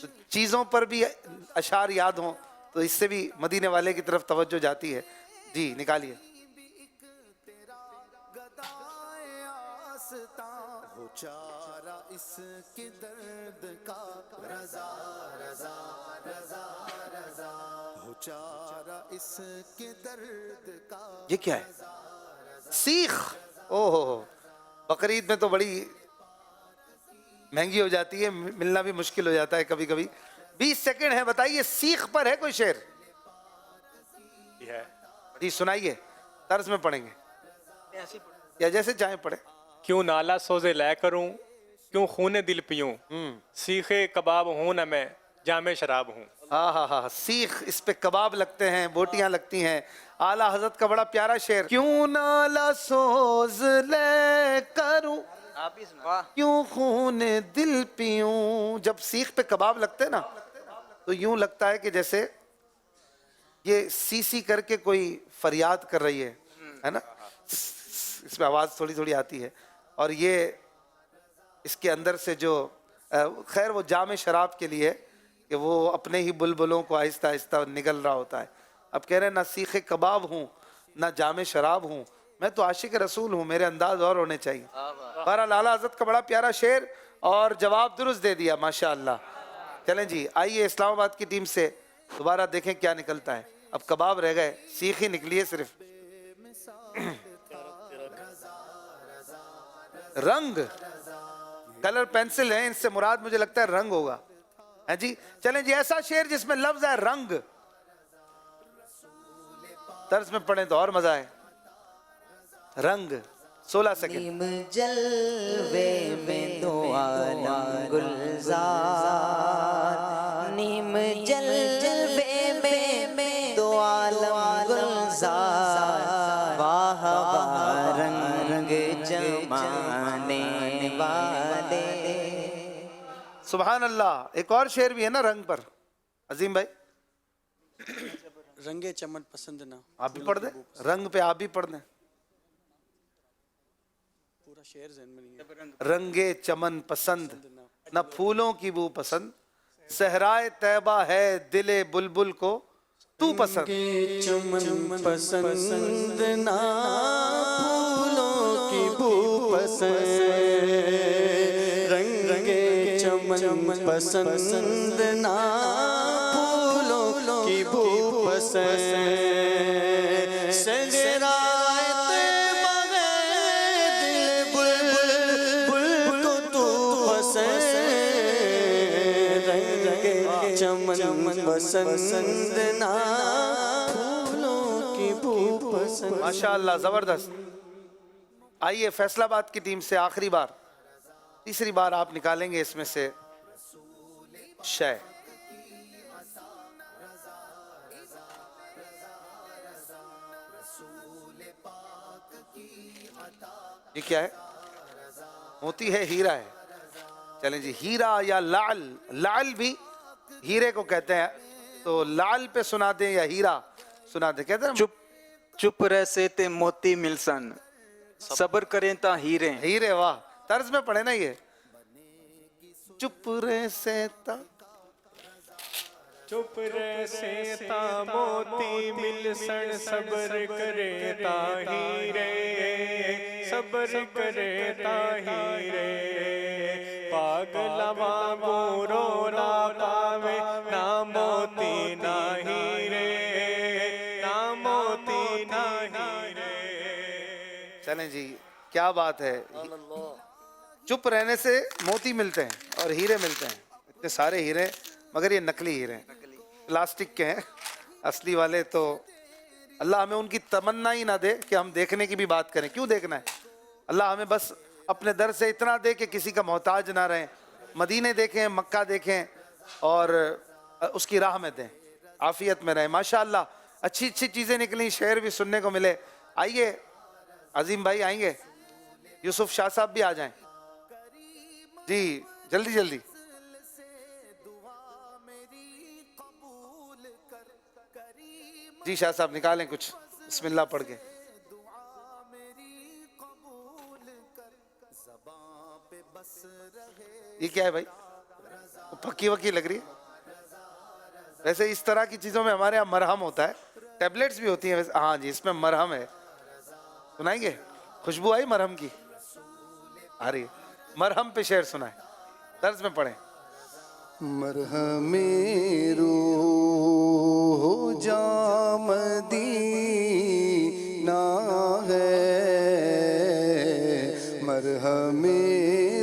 تو چیزوں پر بھی اشعار یاد ہوں تو اس سے بھی مدینے والے کی طرف توجہ جاتی ہے. جی نکالیے. یہ کیا ہے؟ سیخ. او ہو بقرعید میں تو بڑی مہنگی ہو جاتی ہے, ملنا بھی مشکل ہو جاتا ہے کبھی کبھی. 20 سیکنڈ ہے, بتائیے سیخ پر ہے کوئی شعر؟ جی سنائیے, طرز میں پڑھیں گے یا جیسے چاہیں پڑھیں. کیوں نالا سوزے لے کروں, کیوں خون دل پیوں, سیخے کباب ہوں نہ میں جام شراب ہوں. ہاں ہاں ہاں, سیخ, اس پہ کباب لگتے ہیں, بوٹیاں لگتی ہیں. اعلیٰ حضرت کا بڑا پیارا شعر, کیوں نالا سوز لے کروں, کیوں خون دل پیوں. جب سیخ پہ کباب لگتے ہیں نا تو یوں لگتا ہے کہ جیسے یہ سی سی کر کے کوئی فریاد کر رہی ہے نا, اس میں آواز تھوڑی تھوڑی آتی ہے. اور یہ اس کے اندر سے جو خیر وہ جام شراب کے لیے کہ وہ اپنے ہی بلبلوں کو آہستہ آہستہ نگل رہا ہوتا ہے. اب کہہ رہے ہیں نہ سیخ کباب ہوں نہ جام شراب ہوں, میں تو عاشق رسول ہوں, میرے انداز اور ہونے چاہیے. بہرحال اعلیٰ حضرت کا بڑا پیارا شعر اور جواب درست دے دیا ماشاءاللہ. چلیں جی آئیے اسلام آباد کی ٹیم سے دوبارہ دیکھیں کیا نکلتا ہے. اب کباب رہ گئے, سیخ ہی نکلی ہے صرف. رنگ, کلر پینسل ہے, ان سے مراد مجھے لگتا ہے رنگ ہوگا. ہاں جی چلیں جی, ایسا شعر جس میں لفظ ہے رنگ, طرز میں پڑھیں تو اور مزہ ہے. رنگ 16 سیکنڈ. نیم جلوے میں دو عالم گلزار, نیم جلوے میں دو عالم گلزار, واہ واہ رنگ جمانے والے. سبحان اللہ. ایک اور شعر بھی ہے نا رنگ پر, عظیم بھائی. رنگے چمن پسند نہ, آپ بھی پڑھ دیں, رنگ پہ آپ بھی پڑھ دیں. پورا شعر ذہن میں نہیں ہے. رنگے چمن پسند نہ پھولوں کی بو پسند, صحرائے طیبہ ہے دل بلبل کو تو پسند. رنگے چمن پسند نہ پھولوں کی بو پسند, رنگے چمن پسند نہ پھولوں کی بو پسند, صحرائے طیبہ ہے دل بلبل کو تو پسند, رنگے چمن پسند نہ پھولوں کی بو پسند. ماشاءاللہ زبردست. آئیے فیصل آباد کی ٹیم سے آخری بار, تیسری بار آپ نکالیں گے اس میں سے شے. یہ کیا ہے؟ موتی ہے, ہیرا ہے. چلیں جی, ہیرا یا لعل, لعل بھی ہیرے کو کہتے ہیں, تو لعل پہ سنا دیں یا ہیرا سنا دیں. کہتے ہیں چپ رہ سے تے موتی ملسن, صبر کریں تا ہیرے. ہیرے, واہ, طرز میں پڑھے نا یہ. چپ رہ سے تا, چپ رہ سے تا موتی ملسن, صبر کرے تا ہیرے, صبر کرے تا ہیرے. پاگلا مانگو رو نہ پاوے, نہ موتی نہ ہیرے, نہ موتی نہ ہیرے. چلیں جی کیا بات ہے. چپ رہنے سے موتی ملتے ہیں اور ہیرے ملتے ہیں. اتنے سارے ہیرے, مگر یہ نقلی ہیرے ہیں, پلاسٹک کے ہیں. اصلی والے تو اللہ ہمیں ان کی تمنا ہی نہ دے کہ ہم دیکھنے کی بھی بات کریں. کیوں دیکھنا ہے؟ اللہ ہمیں بس اپنے در سے اتنا دے کہ کسی کا محتاج نہ رہیں. مدینے دیکھیں, مکہ دیکھیں اور اس کی راہ میں دیں, عافیت میں رہیں. ماشاءاللہ اچھی اچھی چیزیں نکلیں, شعر بھی سننے کو ملے. آئیے عظیم بھائی آئیں گے, یوسف شاہ صاحب بھی آ جائیں جی, جلدی جلدی. جی شاہ صاحب نکالیں کچھ, بسم اللہ پڑھ کے. یہ کیا ہے بھائی؟ پکی وکی لگ رہی ہے. ویسے اس طرح کی چیزوں میں ہمارے یہاں مرہم ہوتا ہے, ٹیبلیٹس بھی ہوتی ہیں ویسے. ہاں جی, اس میں مرہم ہے. سنائیں گے؟ خوشبو آئی مرہم کی؟ آ رہی ہے. مرہم پہ شعر سنائیں, طرز میں پڑھیں. مرہم روح جام مدینہ ہے, مرہم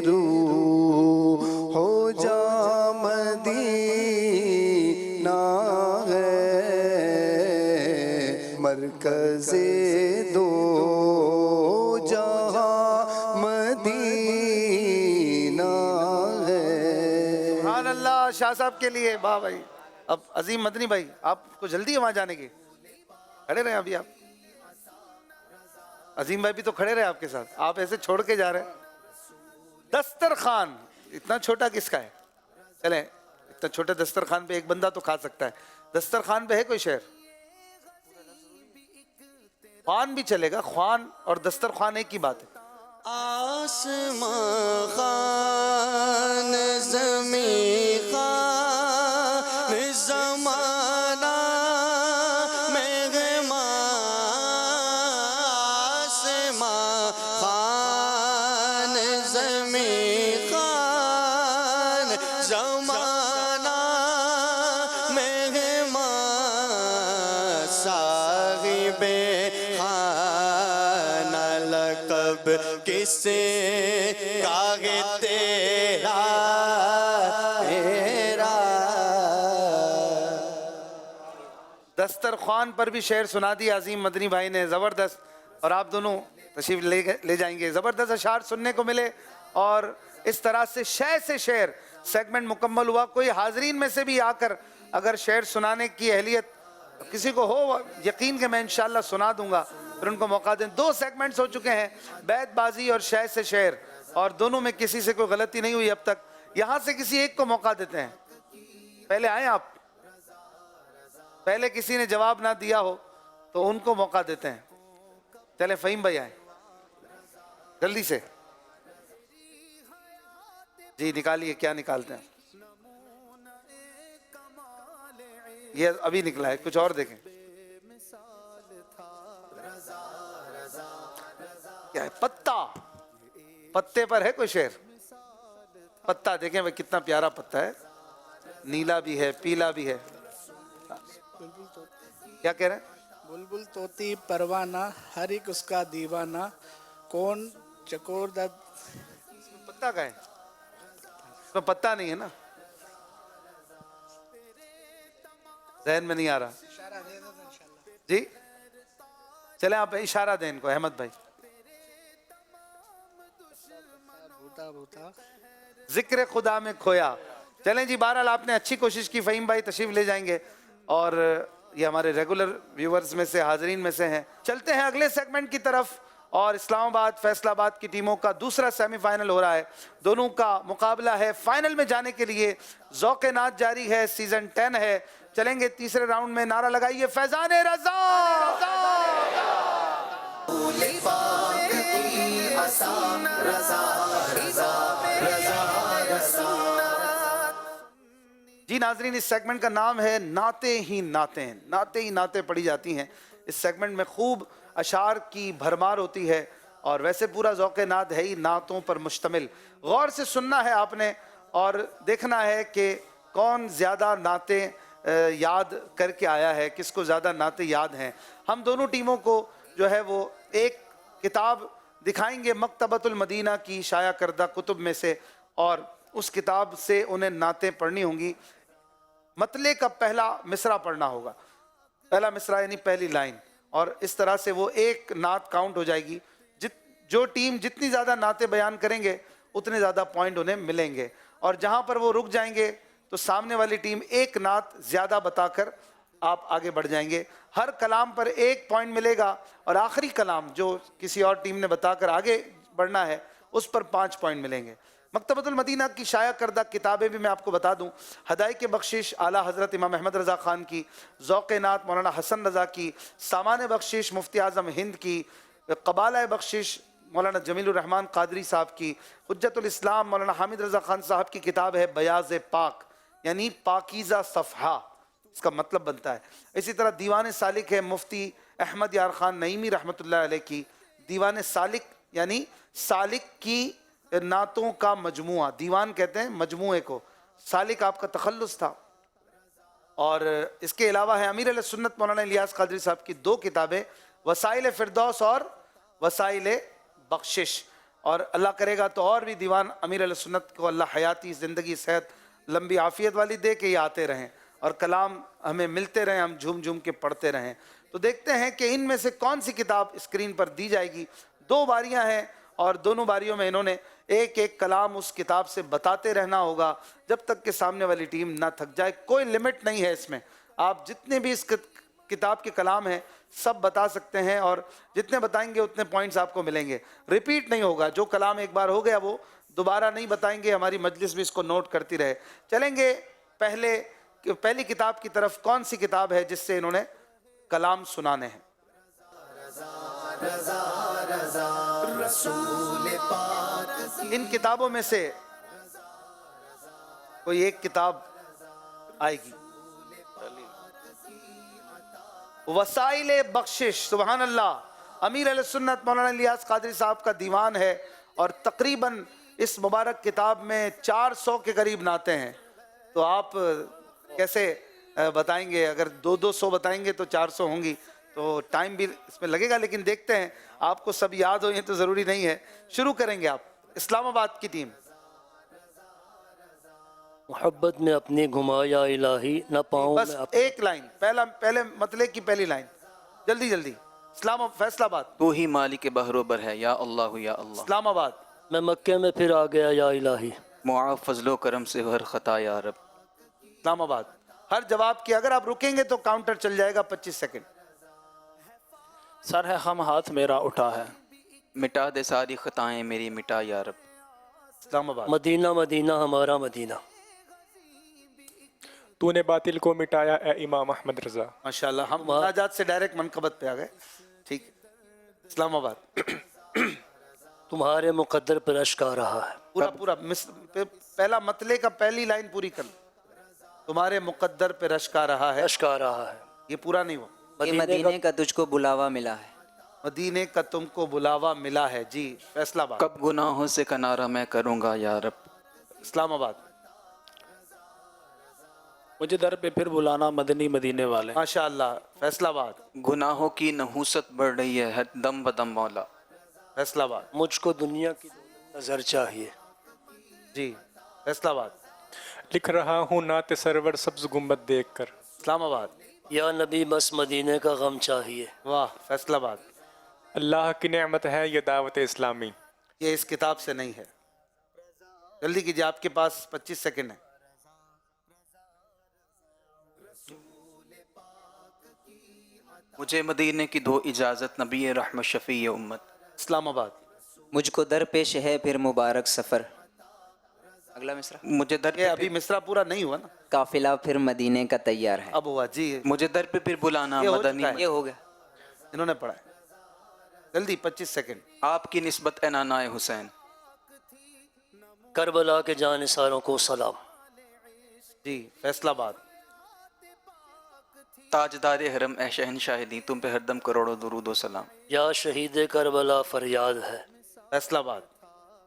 روح ہو جام مدینہ ہے, مرکز دو جہاں مدینہ ہے. سبحان اللہ. شاہ صاحب کے لیے واہ بھائی. اب عظیم مدنی بھائی, آپ کو جلدی ہے وہاں جانے کی؟ کھڑے رہے ابھی آپ. عظیم بھائی بھی تو کھڑے رہے آپ کے ساتھ, آپ ایسے چھوڑ کے جا رہے ہیں. دسترخوان اتنا چھوٹا کس کا ہے؟ چلیں, اتنا چھوٹے دسترخوان پہ ایک بندہ تو کھا سکتا ہے. دسترخوان پہ ہے کوئی شعر؟ خوان بھی چلے گا, خوان اور دسترخوان ایک ہی بات ہے. آسمان خان زمین خان زمانہ مہمان, آسمان خان زمین خان زمانہ مہمان, صاحب خانہ لقب کسے کاغے تیرا تیرا. دسترخوان پر بھی شعر سنا دیا عظیم مدنی بھائی نے, زبردست. اور آپ دونوں تشریف لے جائیں گے. زبردست اشعار سننے کو ملے, اور اس طرح سے شے سے شعر سیگمنٹ مکمل ہوا. کوئی حاضرین میں سے بھی آ کر اگر شعر سنانے کی اہلیت کسی کو ہو, یقین کہ میں انشاءاللہ سنا دوں گا. پھر ان کو موقع دیں. 2 سیگمنٹس ہو چکے ہیں, بیت بازی اور شے سے شعر, اور دونوں میں کسی سے کوئی غلطی نہیں ہوئی اب تک. یہاں سے کسی ایک کو موقع دیتے ہیں. پہلے آئیں آپ, پہلے کسی نے جواب نہ دیا ہو تو ان کو موقع دیتے ہیں. چلیں فہیم بھائی آئیں جلدی سے. جی نکالیے, کیا نکالتے ہیں؟ یہ ابھی نکلا ہے, کچھ اور دیکھیں. کیا ہے؟ پتا. پتے پر ہے کوئی شعر؟ پتا دیکھیں بھائی کتنا پیارا پتا ہے, نیلا بھی ہے, پیلا بھی ہے. کیا کہہ رہے ہیں؟ بلبل طوطی پروانہ ہر ایک اس کا دیوانہ, کون چکور دا. پتا کا ہے, اس میں پتا نہیں ہے نا, ذہن میں نہیں آ رہا. جی چلیں آپ اشارہ دیں ان کو. احمد بھائی. ذکر خدا میں کھویا. چلیں جی, بہرحال آپ نے اچھی کوشش کی. فہیم بھائی تشریف لے جائیں گے, اور یہ ہمارے ریگولر ویورز میں سے, حاضرین میں سے ہیں. چلتے ہیں اگلے سیگمنٹ کی طرف, اور اسلام آباد فیصل آباد کی ٹیموں کا دوسرا سیمی فائنل ہو رہا ہے. دونوں کا مقابلہ ہے فائنل میں جانے کے لیے. ذوق نات جاری ہے, سیزن 10 ہے. چلیں گے تیسرے راؤنڈ میں. نعرہ لگائیے فیضان رضا. جی ناظرین, اس سیگمنٹ کا نام ہے نعتیں ہی نعتیں. نعتیں ہی نعتیں پڑھی جاتی ہیں. اس سیگمنٹ میں خوب اشعار کی بھرمار ہوتی ہے, اور ویسے پورا ذوق نعت ہے ہی نعتوں پر مشتمل. غور سے سننا ہے آپ نے, اور دیکھنا ہے کہ کون زیادہ نعتیں یاد کر کے آیا ہے, کس کو زیادہ نعتیں یاد ہیں. ہم دونوں ٹیموں کو جو ہے وہ ایک کتاب دکھائیں گے مکتبۃ المدینہ کی شائع کردہ کتب میں سے, اور اس کتاب سے انہیں نعتیں پڑھنی ہوں گی. مطلع کا پہلا مصرع پڑھنا ہوگا, پہلا مصرع یعنی پہلی لائن, اور اس طرح سے وہ ایک نعت کاؤنٹ ہو جائے گی. جو ٹیم جتنی زیادہ نعتیں بیان کریں گے اتنے زیادہ پوائنٹ انہیں ملیں گے, اور جہاں پر وہ رک جائیں گے تو سامنے والی ٹیم ایک نعت زیادہ بتا کر آپ آگے بڑھ جائیں گے. ہر کلام پر 1 پوائنٹ ملے گا, اور آخری کلام جو کسی اور ٹیم نے بتا کر آگے بڑھنا ہے اس پر 5 پوائنٹ ملیں گے. مکتبۃ المدینہ کی شائع کردہ کتابیں بھی میں آپ کو بتا دوں. ہدایق بخشش اعلیٰ حضرت امام احمد رضا خان کی, ذوق نعت مولانا حسن رضا کی, سامان بخشش مفتی اعظم ہند کی, قبالہ بخشش مولانا جمیل الرحمان قادری صاحب کی، حجت الاسلام مولانا حامد رضا خان صاحب کی کتاب ہے بیاض پاک، یعنی پاکیزہ صفحہ، اس کا مطلب بنتا ہے۔ اسی طرح دیوان سالک ہے مفتی احمد یار خان نعیمی رحمۃ اللہ علیہ کی، دیوان سالک یعنی سالک کی نعتوں کا مجموعہ، دیوان کہتے ہیں مجموعے کو، سالک آپ کا تخلص تھا۔ اور اس کے علاوہ ہے امیر علیہ سنت مولانا الیاس قادری صاحب کی 2 کتابیں، وسائل فردوس اور وسائل بخشش، اور اللہ کرے گا تو اور بھی دیوان امیر علیہ سنت کو اللہ حیاتی زندگی صحت لمبی عافیت والی دے کے یہ آتے رہیں اور کلام ہمیں ملتے رہیں، ہم جھوم جھوم کے پڑھتے رہیں۔ تو دیکھتے ہیں کہ ان میں سے کون سی کتاب اسکرین پر دی جائے گی۔ 2 باریاں ہیں اور دونوں باریوں میں انہوں نے ایک ایک کلام اس کتاب سے بتاتے رہنا ہوگا جب تک کہ سامنے والی ٹیم نہ تھک جائے۔ کوئی لمٹ نہیں ہے اس میں، آپ جتنے بھی اس کتاب کے کلام ہیں سب بتا سکتے ہیں، اور جتنے بتائیں گے اتنے پوائنٹس آپ کو ملیں گے۔ ریپیٹ نہیں ہوگا، جو کلام ایک بار ہو گیا وہ دوبارہ نہیں بتائیں گے، ہماری مجلس بھی اس کو نوٹ کرتی رہے۔ چلیں گے پہلی کتاب کی طرف۔ کون سی کتاب ہے جس سے انہوں نے کلام سنانے ہیں؟ ان کتابوں میں سے کوئی ایک کتاب آئے گی۔ وسائل بخشش، سبحان اللہ، امیر علیہ سنت مولانا الیاس قادری صاحب کا دیوان ہے، اور تقریباً اس مبارک کتاب میں 400 کے قریب نعتیں ہیں۔ تو آپ کیسے بتائیں گے؟ اگر 200 بتائیں گے تو 400 ہوں گی، تو ٹائم بھی اس میں لگے گا، لیکن دیکھتے ہیں آپ کو سب یاد ہو یہ تو ضروری نہیں ہے۔ شروع کریں گے آپ، اسلام آباد کی ٹیم۔ محبت میں اپنی گھما یا الہی، نہ پاؤں بس میں ایک لائن، پہلے مطلع کی پہلی لائن، جلدی جلدی۔ فیصل آباد۔ تو ہی مالک بحر و بر ہے، یا اللہ یا اللہ۔ اسلام آباد۔ میں مکے میں پھر آ گیا یا الہی، معاف فضل و کرم سے ہر خطا یا رب۔ اسلام آباد۔ ہر جواب کی اگر آپ رکیں گے تو کاؤنٹر چل جائے گا 25 سیکنڈ۔ سر ہے ہم ہاتھ میرا اٹھا ہے، مٹا دے ساری خطائیں میری، مٹا یا رب۔ اسلام آباد۔ مدینہ مدینہ ہمارا مدینہ، تو نے باطل کو مٹایا اے امام احمد رضا۔ ماشاءاللہ، ہم مناجات سے ڈائریکٹ منقبت پہ آ گئے۔ ٹھیک۔ اسلام آباد۔ تمہارے مقدر پر اشک آ رہا ہے، پورا پہلا مطلع کا پہلی لائن پوری کر، تمہارے مقدر پہ رشک آ رہا ہے، اشک آ رہا ہے۔ یہ پورا نہیں ہوا۔ کہ مدینے کا تجھ کو بلاوا ملا ہے، مدینے کا تم کو بلاوا ملا ہے۔ جی فیصلہ آباد۔ کب گناہوں سے کنارہ میں کروں گا یا رب۔ اسلام آباد۔ مجھے در پہ پھر بلانا مدنی مدینے والے۔ ماشاءاللہ۔ فیصلہ آباد۔ گناہوں کی نحوست بڑھ رہی ہے دم بدم مولا۔ فیصلہ آباد۔ مجھ کو دنیا کی نظر چاہیے۔ جی فیصلہ آباد۔ لکھ رہا ہوں نعت سرور سبز گنبد دیکھ کر۔ اسلام آباد۔ یا نبی بس مدینے کا غم چاہیے۔ واہ۔ فیصلہ آباد۔ اللہ کی نعمت ہے یہ دعوت اسلامی۔ یہ اس کتاب سے نہیں ہے، جلدی کیجیے، آپ کے پاس 25 سیکنڈ ہے۔ مجھے مدینے کی دو اجازت نبی رحمت شفیع امت۔ اسلام آباد۔ مجھ کو درپیش ہے پھر مبارک سفر۔ اگلا مصرع۔ مجھے در یہ ابھی مصرع پورا نہیں ہوا نا، قافلہ پھر مدینے کا تیار ہے۔ اب ہوا۔ جی مجھے در پہ پھر بلانا یہ ہو مدنی، چکا ہے، یہ ہو گیا۔ انہوں نے پڑھا ہے۔ جلدی 25 سیکنڈ۔ آپ کی نسبت اے نانا حسین۔ کربلا کے جانثاروں کو سلام۔ جی فیصلہ آباد۔ تاجدار حرم اے شہنشاہ دی، تم پہ ہر دم کروڑوں درود و سلام۔ یا شہید کربلا فریاد ہے۔ فیصلہ آباد۔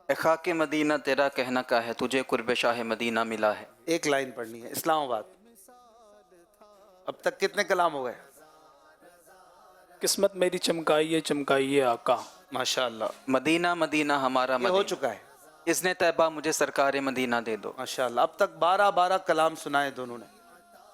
اے خاک مدینہ تیرا کہنا کا ہے، تجھے قرب شاہ مدینہ ملا ہے۔ ایک لائن پڑھنی ہے۔ اسلام آباد۔ اب تک کتنے کلام ہو گئے؟ قسمت میری چمکائیے چمکائیے آقا۔ ماشاءاللہ۔ مدینہ مدینہ ہمارا یہ ہو مدینہ، چکا ہے۔ اذن طیبہ مجھے سرکار مدینہ دے دو۔ ماشاءاللہ۔ اب تک 12 کلام سنائے دونوں نے۔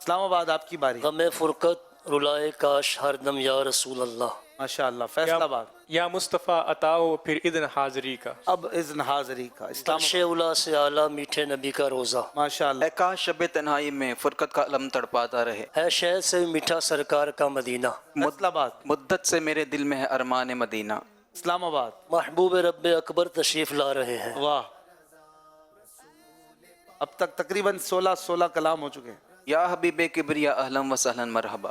اسلام آباد آپ کی باری۔ غم فرقت رلائے کاش ہر دم یا رسول اللہ۔ ماشاءاللہ۔ فیصلہ آباد۔ یا مصطفیٰ عطاؤ پھر اذن حاضری کا۔ اب اذن حاضری کا۔ اسلام عرش اولا سے اعلیٰ میٹھے نبی کا روزہ۔ ماشاءاللہ۔ اے کاش شب تنہائی میں فرقت کا علم تڑپاتا رہے، ہے شہد سے میٹھا سرکار کا مدینہ۔ فیصلہ آباد۔ مدت سے میرے دل میں ہے ارمان مدینہ۔ اسلام آباد۔ محبوب رب اکبر تشریف لا رہے ہیں۔ واہ۔ اب تک تقریباً 16 کلام ہو چکے ہیں۔ یا حبیب کبریا اہلا و سہلا مرحبا۔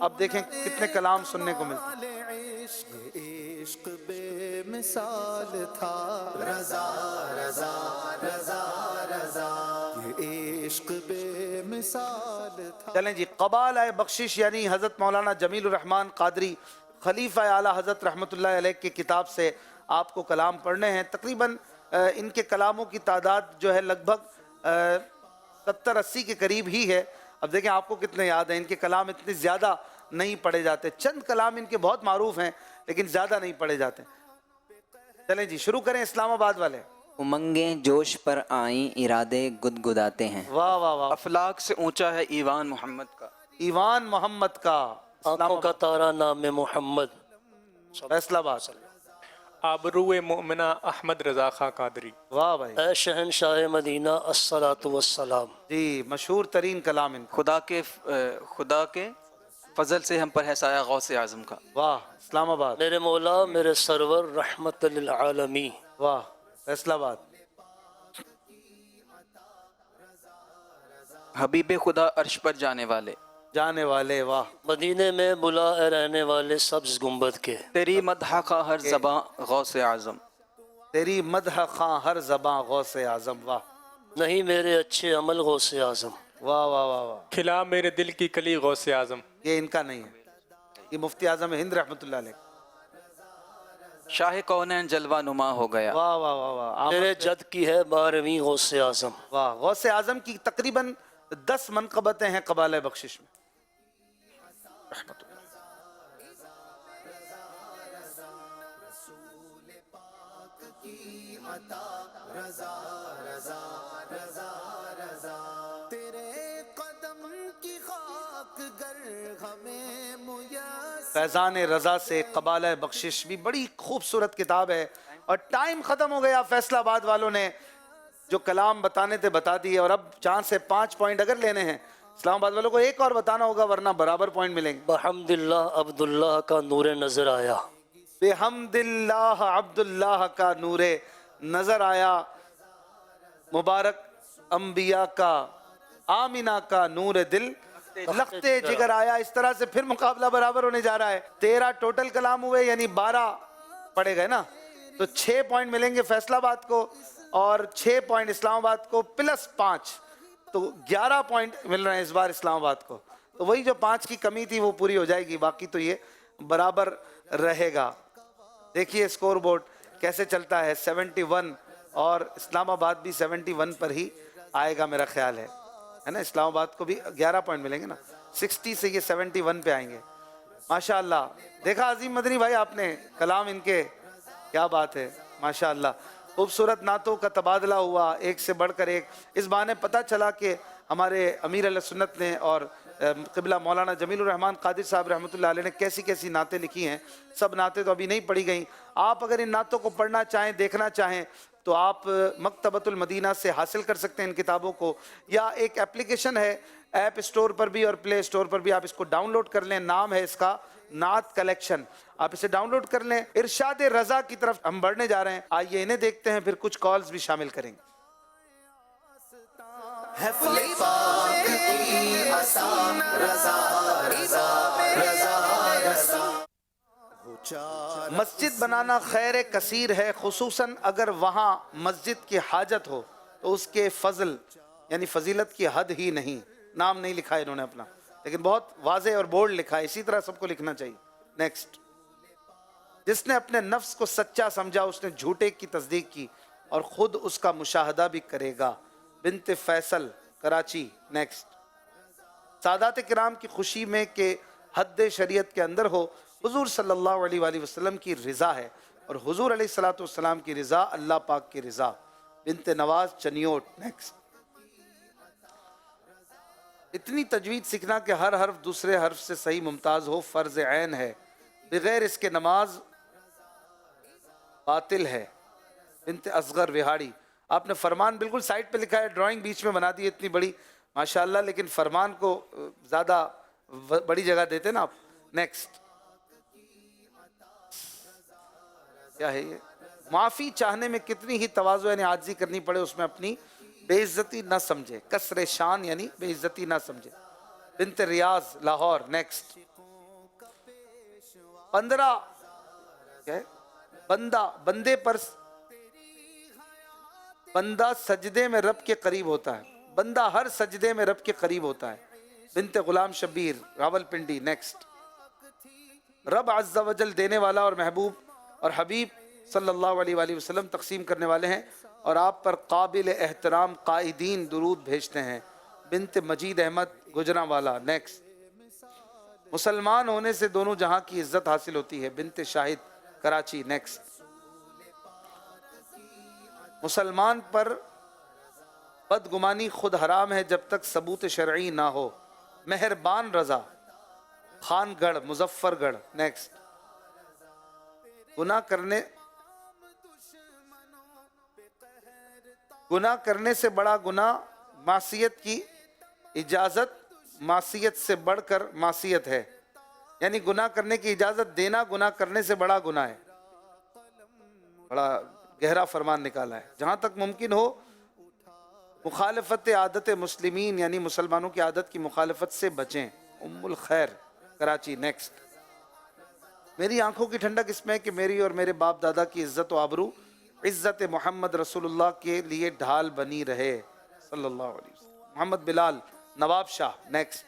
اب دیکھیں کتنے کلام سننے کو ملتے ہیں. عشق بے مثال تھا رضا رضا رضا رضا یہ عشق بے مثال تھا. چلیں جی، قبالۂ بخشش یعنی حضرت مولانا جمیل الرحمن قادری خلیفہ اعلیٰ حضرت رحمۃ اللہ علیہ کی کتاب سے آپ کو کلام پڑھنے ہیں. تقریباً ان کے کلاموں کی تعداد جو ہے لگ بھگ 70-80 کے قریب ہی ہے. اب دیکھیں آپ کو کتنے یاد ہیں. ان کے کلام اتنے زیادہ نہیں پڑھے جاتے. چند کلام ان کے بہت معروف ہیں لیکن زیادہ نہیں پڑھے جاتے. چلیں جی شروع کریں. اسلام آباد والے. امنگیں جوش پر آئیں ارادے گدگداتے ہیں. واہ واہ واہ. افلاق سے اونچا ہے ایوان محمد کا. ایوان محمد کا. آنکھوں کا تارا نام محمد. فیصل آباد. آبرو مؤمنہ احمد رضا خان قادری. واہ بھائی. اے شہنشاہ مدینہ الصلاۃ والسلام. جی مشہور ترین کلام ان. خدا کے فضل سے ہم پر ہے سایہ غوث اعظم کا. واہ. اسلام آباد. میرے مولا میرے سرور رحمت للعالمین. واہ. فیصل آباد. حبیب خدا عرش پر جانے والے. واہ. مدینے میں بلا اے رہنے والے سبز گنبد کے. تیری مدح کا ہر زباں غوث اعظم. تیری مدح خاں ہر زباں غوث اعظم. واہ. نہیں میرے اچھے عمل غوث اعظم. واہ واہ واہ واہ. کھلا میرے دل کی کلی غوث اعظم. یہ ان کا نہیں ہے، یہ مفتی اعظم ہند رحمۃ اللہ علیہ. شاہ کونین جلوہ نما ہو گیا. واہ واہ واہ واہ. میرے جد کی ہے 12ویں غوث اعظم. واہ. غوث اعظم کی تقریباً 10 منقبتیں ہیں قبالۂ بخشش میں. فیضان رضا سے قبالۂ بخشش بھی بڑی خوبصورت کتاب ہے. اور ٹائم ختم ہو گیا. فیصل آباد والوں نے جو کلام بتانے تھے بتا دیے، اور اب 4 سے 5 پوائنٹ اگر لینے ہیں اسلام آباد والوں کو ایک اور بتانا ہوگا ورنہ برابر پوائنٹ ملیں گے. بحمد اللہ عبداللہ کا نور نظر آیا. بحمد اللہ عبداللہ کا نور نظر آیا. مبارک انبیاء کا آمینہ کا نور دل لختے جگر آیا. اس طرح سے پھر مقابلہ برابر ہونے جا رہا ہے. 13 ٹوٹل کلام ہوئے یعنی 12 پڑے گئے نا، تو 6 پوائنٹ ملیں گے فیصل آباد کو اور 6 پوائنٹ اسلام آباد کو پلس 5، تو 11 پوائنٹ مل رہے ہیں اس بار اسلام آباد کو. تو وہی جو 5 کی کمی تھی وہ پوری ہو جائے گی، باقی تو یہ برابر رہے گا. دیکھیے اسکور بورڈ کیسے چلتا ہے. 71 اور اسلام آباد بھی 71 پر ہی آئے گا میرا خیال ہے نا. اسلام آباد کو بھی 11 پوائنٹ ملیں گے نا. 60 سے یہ 71 پہ آئیں گے. ماشاءاللہ. دیکھا عظیم مدنی بھائی آپ نے کلام ان کے، کیا بات ہے ماشاءاللہ. خوبصورت نعتوں کا تبادلہ ہوا ایک سے بڑھ کر ایک. اس بہانے پتہ چلا کہ ہمارے امیر علیہ سنت نے اور قبلہ مولانا جمیل الرحمن قادری صاحب رحمۃ اللہ علیہ نے کیسی کیسی نعتیں لکھی ہیں. سب نعتیں تو ابھی نہیں پڑھی گئیں. آپ اگر ان نعتوں کو پڑھنا چاہیں، دیکھنا چاہیں تو آپ مکتبۃ المدینہ سے حاصل کر سکتے ہیں ان کتابوں کو، یا ایک اپلیکیشن ہے ایپ اسٹور پر بھی اور پلے اسٹور پر بھی، آپ اس کو ڈاؤن لوڈ کر لیں. نام ہے اس کا نعت کلیکشن. آپ اسے ڈاؤن لوڈ کر لیں. ارشاد رضا کی طرف ہم بڑھنے جا رہے ہیں. آئیے انہیں دیکھتے ہیں، پھر کچھ کالز بھی شامل کریں گے. مسجد بنانا خیر کثیر ہے، خصوصاً اگر وہاں مسجد کی حاجت ہو تو اس کے فضل یعنی فضیلت کی حد ہی نہیں. نام نہیں لکھا ہے انہوں نے اپنا، لیکن بہت واضح اور بولڈ لکھا ہے. اسی طرح سب کو لکھنا چاہیے. نیکسٹ. جس نے اپنے نفس کو سچا سمجھا اس نے جھوٹے کی تصدیق کی اور خود اس کا مشاہدہ بھی کرے گا. بنت فیصل کراچی. نیکسٹ. سادات کرام کی خوشی میں کہ حد شریعت کے اندر ہو حضور صلی اللہ علیہ وآلہ وسلم کی رضا ہے، اور حضور علیہ السلام کی رضا اللہ پاک کی رضا. بنت نواز چنیوٹ. نیکسٹ. اتنی تجوید سیکھنا کہ ہر حرف دوسرے حرف سے صحیح ممتاز ہو فرض عین ہے، بغیر اس کے نماز باطل ہے. بنت اصغر وہاڑی. آپ نے فرمان بالکل سائٹ پہ لکھا ہے، ڈرائنگ بیچ میں بنا دی اتنی بڑی ماشاءاللہ، لیکن فرمان کو زیادہ بڑی جگہ دیتے نا آپ. نیکسٹ. کیا ہے یہ؟ معافی چاہنے میں کتنی ہی تواضع یعنی عاجزی کرنی پڑے اس میں اپنی بے عزتی نہ سمجھے. کسر شان یعنی بے عزتی نہ سمجھے. بنت ریاض لاہور نیکسٹ 15 کیا ہے؟ بندہ سجدے میں رب کے قریب ہوتا ہے، بندہ ہر سجدے میں رب کے قریب ہوتا ہے، بنت غلام شبیر راول پنڈی نیکسٹ رب عز و جل دینے والا اور محبوب اور حبیب صلی اللہ علیہ وآلہ وسلم تقسیم کرنے والے ہیں اور آپ پر قابل احترام قائدین درود بھیجتے ہیں، بنت مجید احمد گجرانوالا نیکسٹ مسلمان ہونے سے دونوں جہاں کی عزت حاصل ہوتی ہے، بنت شاہد کراچی نیکسٹ مسلمان پر بدگمانی خود حرام ہے جب تک ثبوت شرعی نہ ہو، مہربان رضا خان گڑھ مظفر گڑھ نیکسٹ گناہ کرنے سے بڑا گناہ معصیت کی اجازت معصیت سے بڑھ کر معصیت ہے، یعنی گناہ کرنے کی اجازت دینا گناہ کرنے سے بڑا گناہ ہے، بڑا گہرا فرمان نکالا ہے۔ جہاں تک ممکن ہو مخالفت عادت مسلمین یعنی مسلمانوں کی عادت کی مخالفت سے بچیں، ام الخیر کراچی نیکسٹ میری آنکھوں کی ٹھنڈک اس میں ہے کہ میری اور میرے باپ دادا کی عزت و آبرو عزت محمد رسول اللہ کے لیے ڈھال بنی رہے صلی اللہ علیہ وسلم۔ محمد بلال نواب شاہ نیکسٹ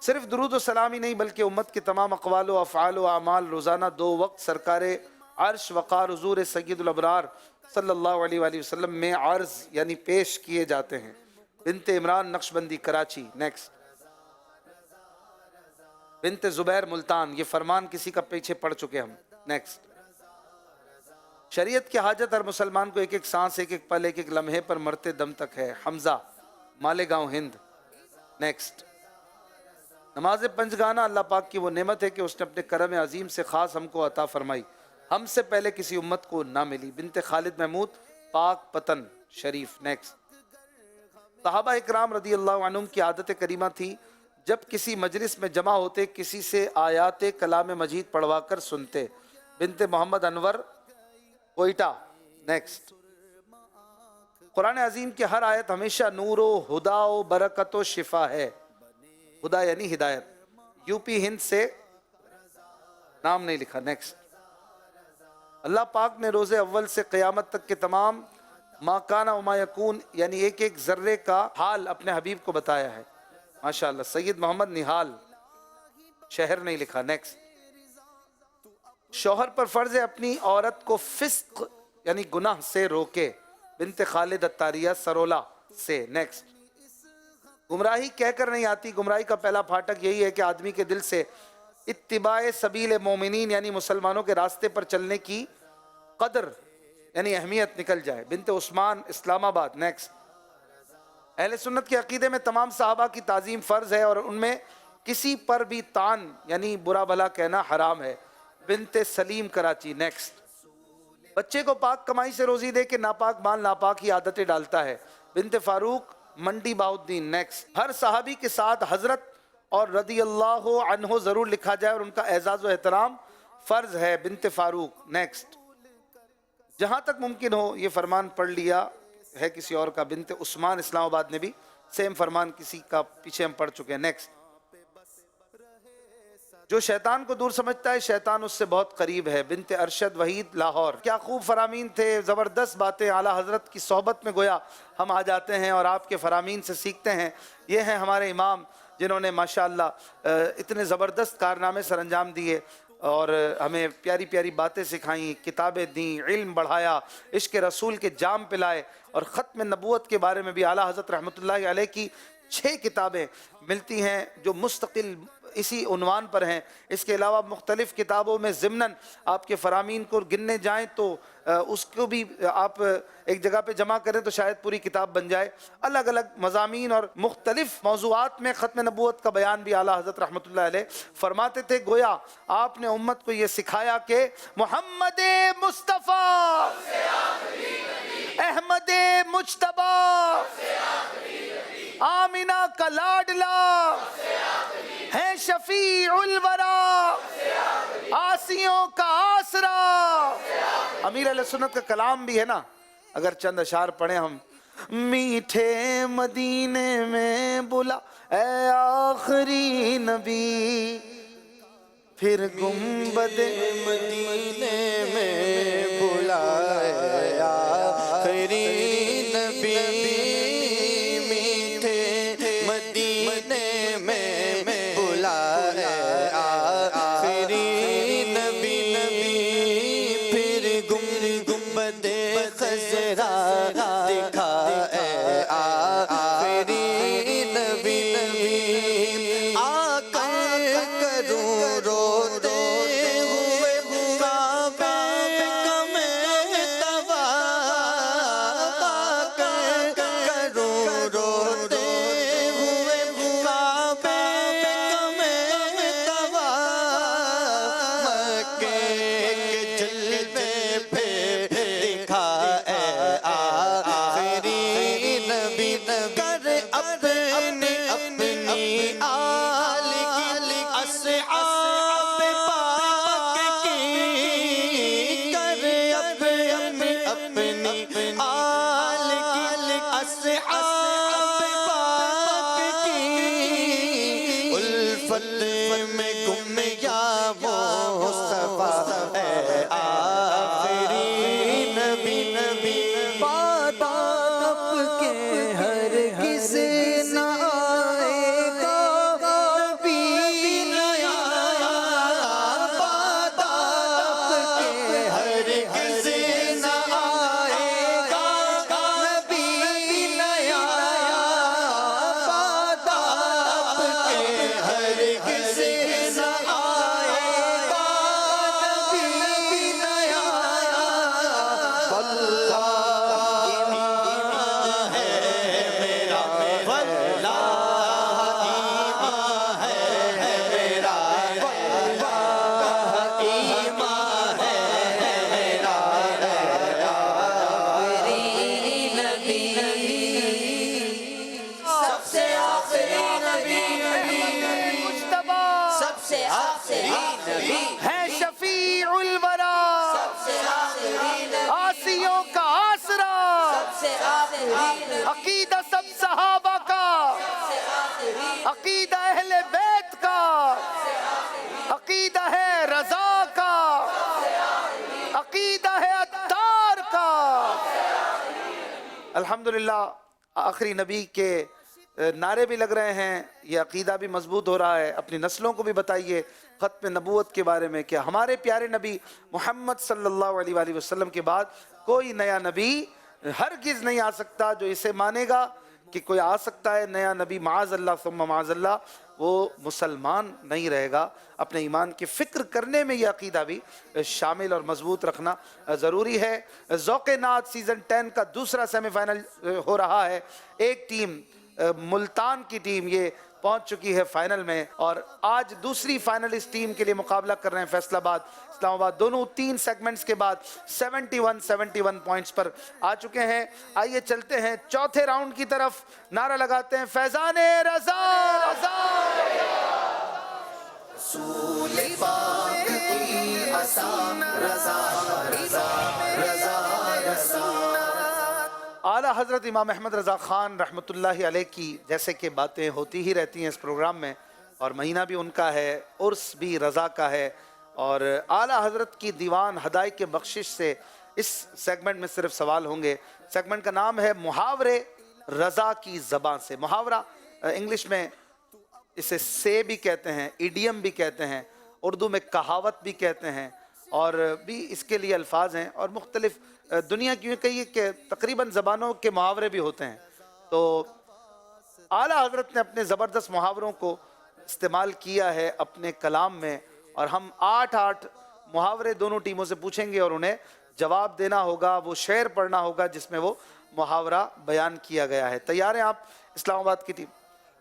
صرف درود و سلام ہی نہیں بلکہ امت کے تمام اقوال و افعال و اعمال روزانہ 2 وقت سرکار عرش وقار حضور سید الابرار صلی اللہ علیہ وآلہ وسلم میں عرض یعنی پیش کیے جاتے ہیں، بنت عمران نقشبندی کراچی نیکسٹ بنت زبیر ملتان یہ فرمان کسی کا پیچھے پڑ چکے ہم نیکسٹ شریعت کی حاجت ہر مسلمان کو ایک ایک سانس ایک ایک پل ایک ایک لمحے پر مرتے دم تک ہے، حمزہ مالیگاؤں ہند نیکسٹ نماز پنجگانہ اللہ پاک کی وہ نعمت ہے کہ اس نے اپنے کرم عظیم سے خاص ہم کو عطا فرمائی، ہم سے پہلے کسی امت کو نہ ملی، بنت خالد محمود پاک پتن شریف نیکسٹ صحابہ اکرام رضی اللہ عنہم کی عادت کریمہ تھی جب کسی مجلس میں جمع ہوتے کسی سے آیات کلام مجید پڑھوا کر سنتے، بنت محمد انور کوئٹہ نیکسٹ قرآن عظیم کی ہر آیت ہمیشہ نور و ہدا و برکت و شفا ہے، ہدا یعنی ہدایت، یو پی ہند سے نام نہیں لکھا نیکسٹ اللہ پاک نے روز اول سے قیامت تک کے تمام ما کان و ما یکون یعنی ایک ایک ذرے کا حال اپنے حبیب کو بتایا ہے، ماشاءاللہ سید محمد نہال شہر نہیں لکھا نیکسٹ شوہر پر فرض ہے اپنی عورت کو فسق یعنی گناہ سے روکے، بنت خالد اتاریہ سرولا سے نیکسٹ گمراہی کہہ کر نہیں آتی، گمراہی کا پہلا پھاٹک یہی ہے کہ آدمی کے دل سے اتباع سبیل مومنین یعنی مسلمانوں کے راستے پر چلنے کی قدر یعنی اہمیت نکل جائے، بنت عثمان اسلام آباد نیکسٹ اہل سنت کے عقیدے میں تمام صحابہ کی تعظیم فرض ہے اور ان میں کسی پر بھی طعن یعنی برا بھلا کہنا حرام ہے، بنت سلیم کراچی نیکسٹ بچے کو پاک کمائی سے روزی دے کہ ناپاک مال ناپاک ہی عادتیں ڈالتا ہے، بنت فاروق منڈی باؤدین نیکسٹ ہر صحابی کے ساتھ حضرت اور رضی اللہ عنہ ضرور لکھا جائے اور ان کا اعزاز و احترام فرض ہے، بنت فاروق نیکسٹ جہاں تک ممکن ہو یہ فرمان پڑھ لیا ہے کسی اور کا، بنت عثمان اسلام آباد نے بھی سیم فرمان کسی کا پیچھے ہم پڑھ چکے ہیں نیکسٹ جو شیطان کو دور سمجھتا ہے شیطان اس سے بہت قریب ہے، بنت ارشد وحید لاہور کیا خوب فرامین تھے، زبردست باتیں، اعلیٰ حضرت کی صحبت میں گویا ہم آ جاتے ہیں اور آپ کے فرامین سے سیکھتے ہیں، یہ ہیں ہمارے امام جنہوں نے ماشاءاللہ اتنے زبردست کارنامے سر انجام دیے اور ہمیں پیاری پیاری باتیں سکھائیں، کتابیں دیں، علم بڑھایا، عشق رسول کے جام پلائے اور ختم نبوت کے بارے میں بھی اعلیٰ حضرت رحمۃ اللہ علیہ کی 6 کتابیں ملتی ہیں جو مستقل اسی عنوان پر ہیں، اس کے علاوہ مختلف کتابوں میں ضمناً آپ کے فرامین کو گننے جائیں تو اس کو بھی آپ ایک جگہ پہ جمع کریں تو شاید پوری کتاب بن جائے، الگ الگ مضامین اور مختلف موضوعات میں ختم نبوت کا بیان بھی اعلیٰ حضرت رحمۃ اللہ علیہ فرماتے تھے، گویا آپ نے امت کو یہ سکھایا کہ محمد مصطفیٰ احمد مجتبیٰ آمینہ کا لاڈلا ہے شفیع الورا آسیوں کا آسرا۔ امیر علیہ سنت کا کلام بھی ہے نا، اگر چند اشعار پڑھیں ہم میٹھے مدینے میں بلا اے آخری نبی پھر گنبد مدینے میں بلائے آخری نبی میٹھے مدینے میں بلائے آخری نبی پھر گنبد خضرا دکھائے آخری نبی آ کر کروں روتے ہوئے کعبے کا میں طواف آ کر کروں روتے ہوئے کعبے کا میں طواف مکے کے جلوے پہ دکھائے آخری نبی کر اپنی آل کی اصحاب پاک کی کر اپنی آل کی اصحاب پاک کی الفت میں گم یا مصطفیٰ اے آخری نبی بات آپ کے ہرگز نہ آئے گا نبی نیا بات آپ کے ہرگز نہ آئے گا نبی نیا بات آپ کے ہرگز نہ آئے گا نبی نیا ہے شفیع الورا آسیوں کا آسرا عقیدہ سب صحابہ کا عقیدہ اہل بیت کا عقیدہ ہے رضا کا عقیدہ ہے عطار کا الحمدللہ آخری نبی کے نعرے بھی لگ رہے ہیں، یہ عقیدہ بھی مضبوط ہو رہا ہے. اپنی نسلوں کو بھی بتائیے ختم نبوت کے بارے میں کہ ہمارے پیارے نبی محمد صلی اللہ علیہ وآلہ وسلم کے بعد کوئی نیا نبی ہرگز نہیں آ سکتا جو اسے مانے گا کہ کوئی آ سکتا ہے نیا نبی معاذ اللہ ثم معاذ اللہ، وہ مسلمان نہیں رہے گا. اپنے ایمان کی فکر کرنے میں یہ عقیدہ بھی شامل اور مضبوط رکھنا ضروری ہے. ذوق نعت سیزن 10 کا دوسرا سیمی فائنل ہو رہا ہے. ایک ٹیم ملتان کی ٹیم یہ پہنچ چکی ہے فائنل میں، اور آج دوسری فائنلسٹ ٹیم کے لیے مقابلہ کر رہے ہیں فیصل آباد اسلام آباد. دونوں 3 سیگمنٹس کے بعد 71 پوائنٹس پر آ چکے ہیں. آئیے چلتے ہیں چوتھے راؤنڈ کی طرف. نعرہ لگاتے ہیں فیضان رضا. رسول پاک کی عصا رضا رضا رضا رضا. اعلیٰ حضرت امام احمد رضا خان رحمۃ اللہ علیہ کی جیسے کہ باتیں ہوتی ہی رہتی ہیں اس پروگرام میں، اور مہینہ بھی ان کا ہے، عرس بھی رضا کا ہے، اور اعلیٰ حضرت کی دیوان ہدایت کے بخشش سے اس سیگمنٹ میں صرف سوال ہوں گے. سیگمنٹ کا نام ہے محاورے رضا کی زبان سے. محاورہ انگلش میں اسے سے بھی کہتے ہیں، ایڈیم بھی کہتے ہیں، اردو میں کہاوت بھی کہتے ہیں، اور بھی اس کے لیے الفاظ ہیں، اور مختلف دنیا کی یوں کہیے کہ تقریباً زبانوں کے محاورے بھی ہوتے ہیں. تو اعلیٰ حضرت نے اپنے زبردست محاوروں کو استعمال کیا ہے اپنے کلام میں، اور ہم 8 محاورے دونوں ٹیموں سے پوچھیں گے اور انہیں جواب دینا ہوگا. وہ شعر پڑھنا ہوگا جس میں وہ محاورہ بیان کیا گیا ہے. تیار ہیں آپ اسلام آباد کی ٹیم؟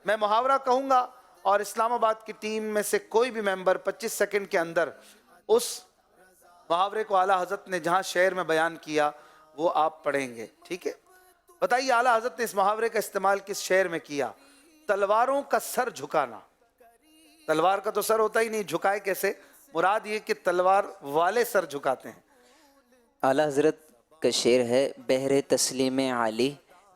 میں محاورہ کہوں گا اور اسلام آباد کی ٹیم میں سے کوئی بھی ممبر 25 سیکنڈ کے اندر اس محاورے کو اعلیٰ حضرت نے جہاں شعر میں بیان کیا وہ آپ پڑھیں گے. ٹھیک ہے؟ بتائیے اعلیٰ حضرت نے اس محاورے کا استعمال کس شعر میں کیا؟ تلواروں کا سر جھکانا. تلوار کا تو سر ہوتا ہی نہیں، جھکائے کیسے؟ مراد یہ کہ تلوار والے سر جھکاتے ہیں. اعلیٰ حضرت کا شعر ہے بحر تسلیم عالی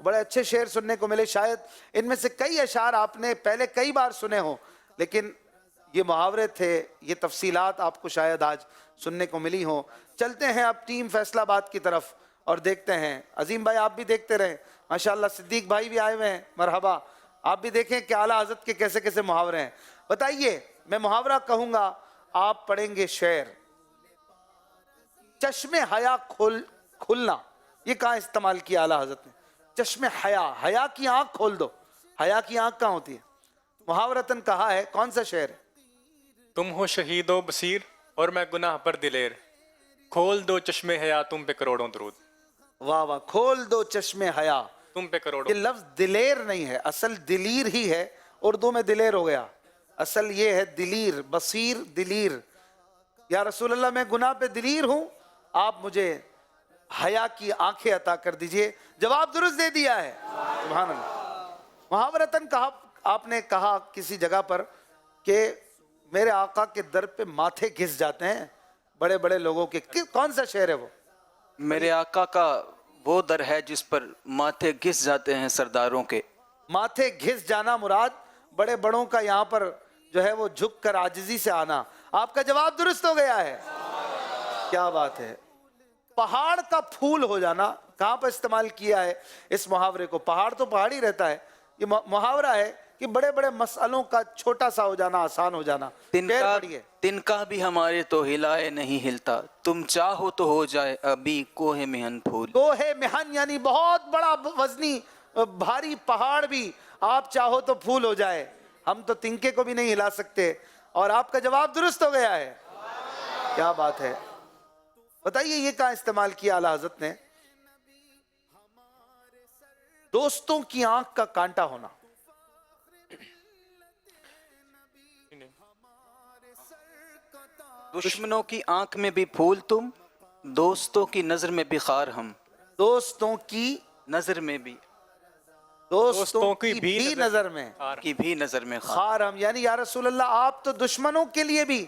بڑے اچھے شعر سننے کو ملے. شاید ان میں سے کئی اشعار آپ نے پہلے کئی بار سنے ہوں، لیکن یہ محاورے تھے، یہ تفصیلات آپ کو شاید آج سننے کو ملی ہوں. چلتے ہیں اب ٹیم فیصلہ آباد کی طرف اور دیکھتے ہیں. عظیم بھائی آپ بھی دیکھتے رہیں، ماشاءاللہ صدیق بھائی بھی آئے ہوئے ہیں، مرحبا. آپ بھی دیکھیں کہ اعلیٰ حضرت کے کیسے کیسے محاورے ہیں. بتائیے، میں محاورہ کہوں گا، آپ پڑھیں گے شعر. چشم حیا کھلنا، یہ کہاں استعمال کیا اعلیٰ حضرت نے؟ چشم حیا، حیا کی آنکھ کھول دو. حیا کی آنکھ کہاں ہوتی ہے؟ محاورتاً کہا ہے. کون سا شعر ہے؟ تم ہو شہید و بصیر اور میں گناہ پر دلیر، کھول دو چشم حیا تم پہ کروڑوں درود. واہ واہ، کھول دو چشم حیا. تم پہ کروڑوں. یہ لفظ دلیر نہیں ہے، اصل دلیر ہی ہے. اردو میں دلیر ہو گیا، اصل یہ ہے دلیر. بصیر دلیر. یا رسول اللہ میں گناہ پہ دلیر ہوں، آپ مجھے حیا کی آنکھیں عطا کر دیجئے. جواب درست دے دیا ہے، سبحان اللہ. محاورتاً کہا، آپ نے کہا کسی جگہ پر کہ میرے آقا کے در پہ ماتھے گھس جاتے ہیں بڑے بڑے لوگوں کے. کون سا شعر ہے وہ؟ میرے آقا کا وہ در ہے جس پر ماتھے گھس جاتے ہیں سرداروں کے. ماتھے گھس جانا مراد بڑے بڑوں کا یہاں پر جو ہے وہ جھک کر عاجزی سے آنا. آپ کا جواب درست ہو گیا ہے. کیا بات ہے. پہاڑ کا پھول ہو جانا کہاں پر استعمال کیا ہے اس محاورے کو؟ پہاڑ تو پہاڑ ہی رہتا ہے. یہ محاورہ ہے کہ بڑے بڑے مسئلوں کا چھوٹا سا ہو جانا آسان ہو جانا. تنکا بھی ہمارے تو ہلائے نہیں ہلتا، تم چاہو تو ہو جائے ابھی کوہ مہن پھول. کوہ مہن یعنی بہت بڑا وزنی بھاری پہاڑ بھی آپ چاہو تو پھول ہو جائے. ہم تو تنکے کو بھی نہیں ہلا سکتے. اور آپ کا جواب درست ہو گیا ہے. کیا بات ہے. بتائیے یہ کہاں استعمال کیا اعلیٰ حضرت نے؟ دوستوں کی آنکھ کا کانٹا ہونا. دشمنوں کی آنکھ میں بھی پھول تم، دوستوں کی نظر میں بھی خار ہم. دوستوں کی نظر میں بھی، دوستوں کی بھی نظر میں، کی بھی نظر میں خار ہم. یعنی یا رسول اللہ آپ تو دشمنوں کے لیے بھی،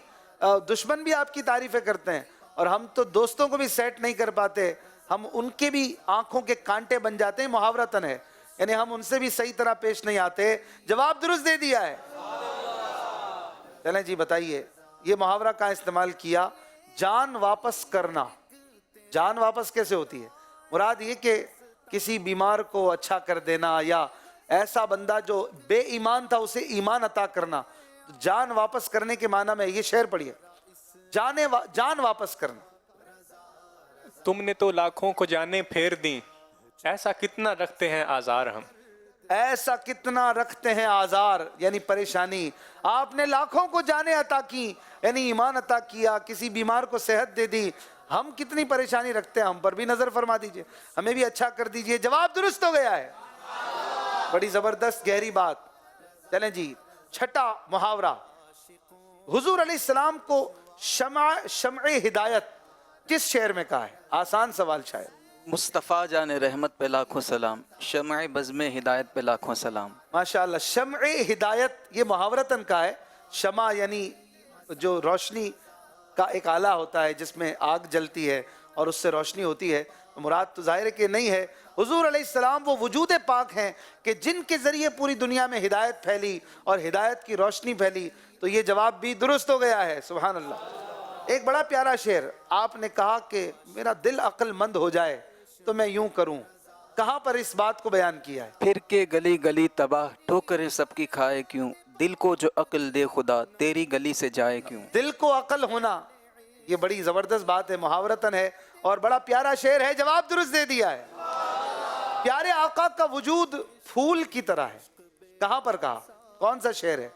دشمن بھی آپ کی تعریفیں کرتے ہیں اور ہم تو دوستوں کو بھی سیٹ نہیں کر پاتے. ہم ان کے بھی آنکھوں کے کانٹے بن جاتے ہیں. محاورتاً ہے، یعنی ہم ان سے بھی صحیح طرح پیش نہیں آتے. جواب درست دے دیا ہے. چلیں جی بتائیے یہ محاورہ کہاں استعمال کیا؟ جان واپس کرنا. جان واپس کیسے ہوتی ہے؟ مراد یہ کہ کسی بیمار کو اچھا کر دینا، یا ایسا بندہ جو بے ایمان تھا اسے ایمان عطا کرنا. جان واپس کرنے کے معنی میں یہ شعر پڑھیے. جان واپس کرنا. تم نے تو لاکھوں کو جانیں پھیر دیں، ایسا کتنا رکھتے ہیں آزار ہم. ایسا کتنا رکھتے ہیں آزار یعنی پریشانی. آپ نے لاکھوں کو جانیں عطا کی یعنی ایمان عطا کیا، کسی بیمار کو صحت دے دی. ہم کتنی پریشانی رکھتے ہیں، ہم پر بھی نظر فرما دیجئے، ہمیں بھی اچھا کر دیجئے. جواب درست ہو گیا ہے. بڑی زبردست گہری بات. چلیں جی چھٹا محاورہ. حضور علیہ السلام کو شمع ہدایت کس شعر میں کہا ہے؟ آسان سوال شاید. مصطفیٰ جان رحمت پہ لاکھوں سلام، شمع بزم ہدایت پہ لاکھوں سلام. ماشاءاللہ. شمع ہدایت یہ محاورتاً کا ہے. شمع یعنی جو روشنی کا ایک آلہ ہوتا ہے جس میں آگ جلتی ہے اور اس سے روشنی ہوتی ہے. مراد تو ظاہر ہے کہ نہیں ہے. حضور علیہ السلام وہ وجود پاک ہیں کہ جن کے ذریعے پوری دنیا میں ہدایت پھیلی اور ہدایت کی روشنی پھیلی. تو یہ جواب بھی درست ہو گیا ہے. سبحان اللہ. ایک بڑا پیارا شعر. آپ نے کہا کہ میرا دل عقل مند ہو جائے تو میں یوں کروں. کہاں پر اس بات کو بیان کیا ہے؟ پھر کے گلی گلی تباہ، ٹھوکریں سب کی کھائے کیوں، دل کو جو عقل دے خدا تیری گلی سے جائے کیوں. دل کو عقل ہونا یہ بڑی زبردست بات ہے، محاورتاً ہے اور بڑا پیارا شعر ہے. جواب درست دے دیا ہے. پیارے آقا کا وجود پھول کی طرح ہے. کہاں پر کہا؟ کون سا شعر ہے؟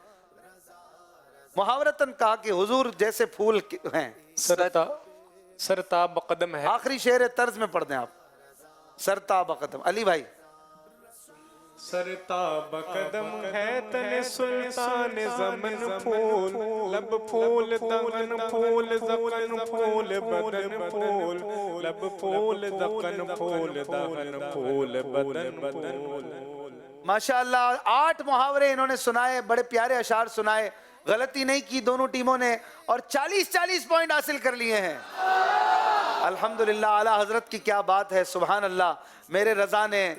محاورتاً کہا کہ حضور جیسے پھول ہیں. سرتاب قدم ہے. آخری شعر طرز میں پڑھ دیں آپ. سرتاب قدم. علی بھائی. سرتاب قدم ہے تن سلطان زمن پھول، لب پھول دغن پھول زقن پھول بدن پھول، لب پھول دقن پھول دغن پھول بدن پھول. ماشاءاللہ 8 محاورے انہوں نے سنائے، بڑے پیارے اشعار سنائے. غلطی نہیں کی دونوں ٹیموں نے اور 40 پوائنٹ حاصل کر لیے ہیں. الحمدللہ. اعلیٰ حضرت کی کیا بات ہے. سبحان اللہ. میرے رضا نے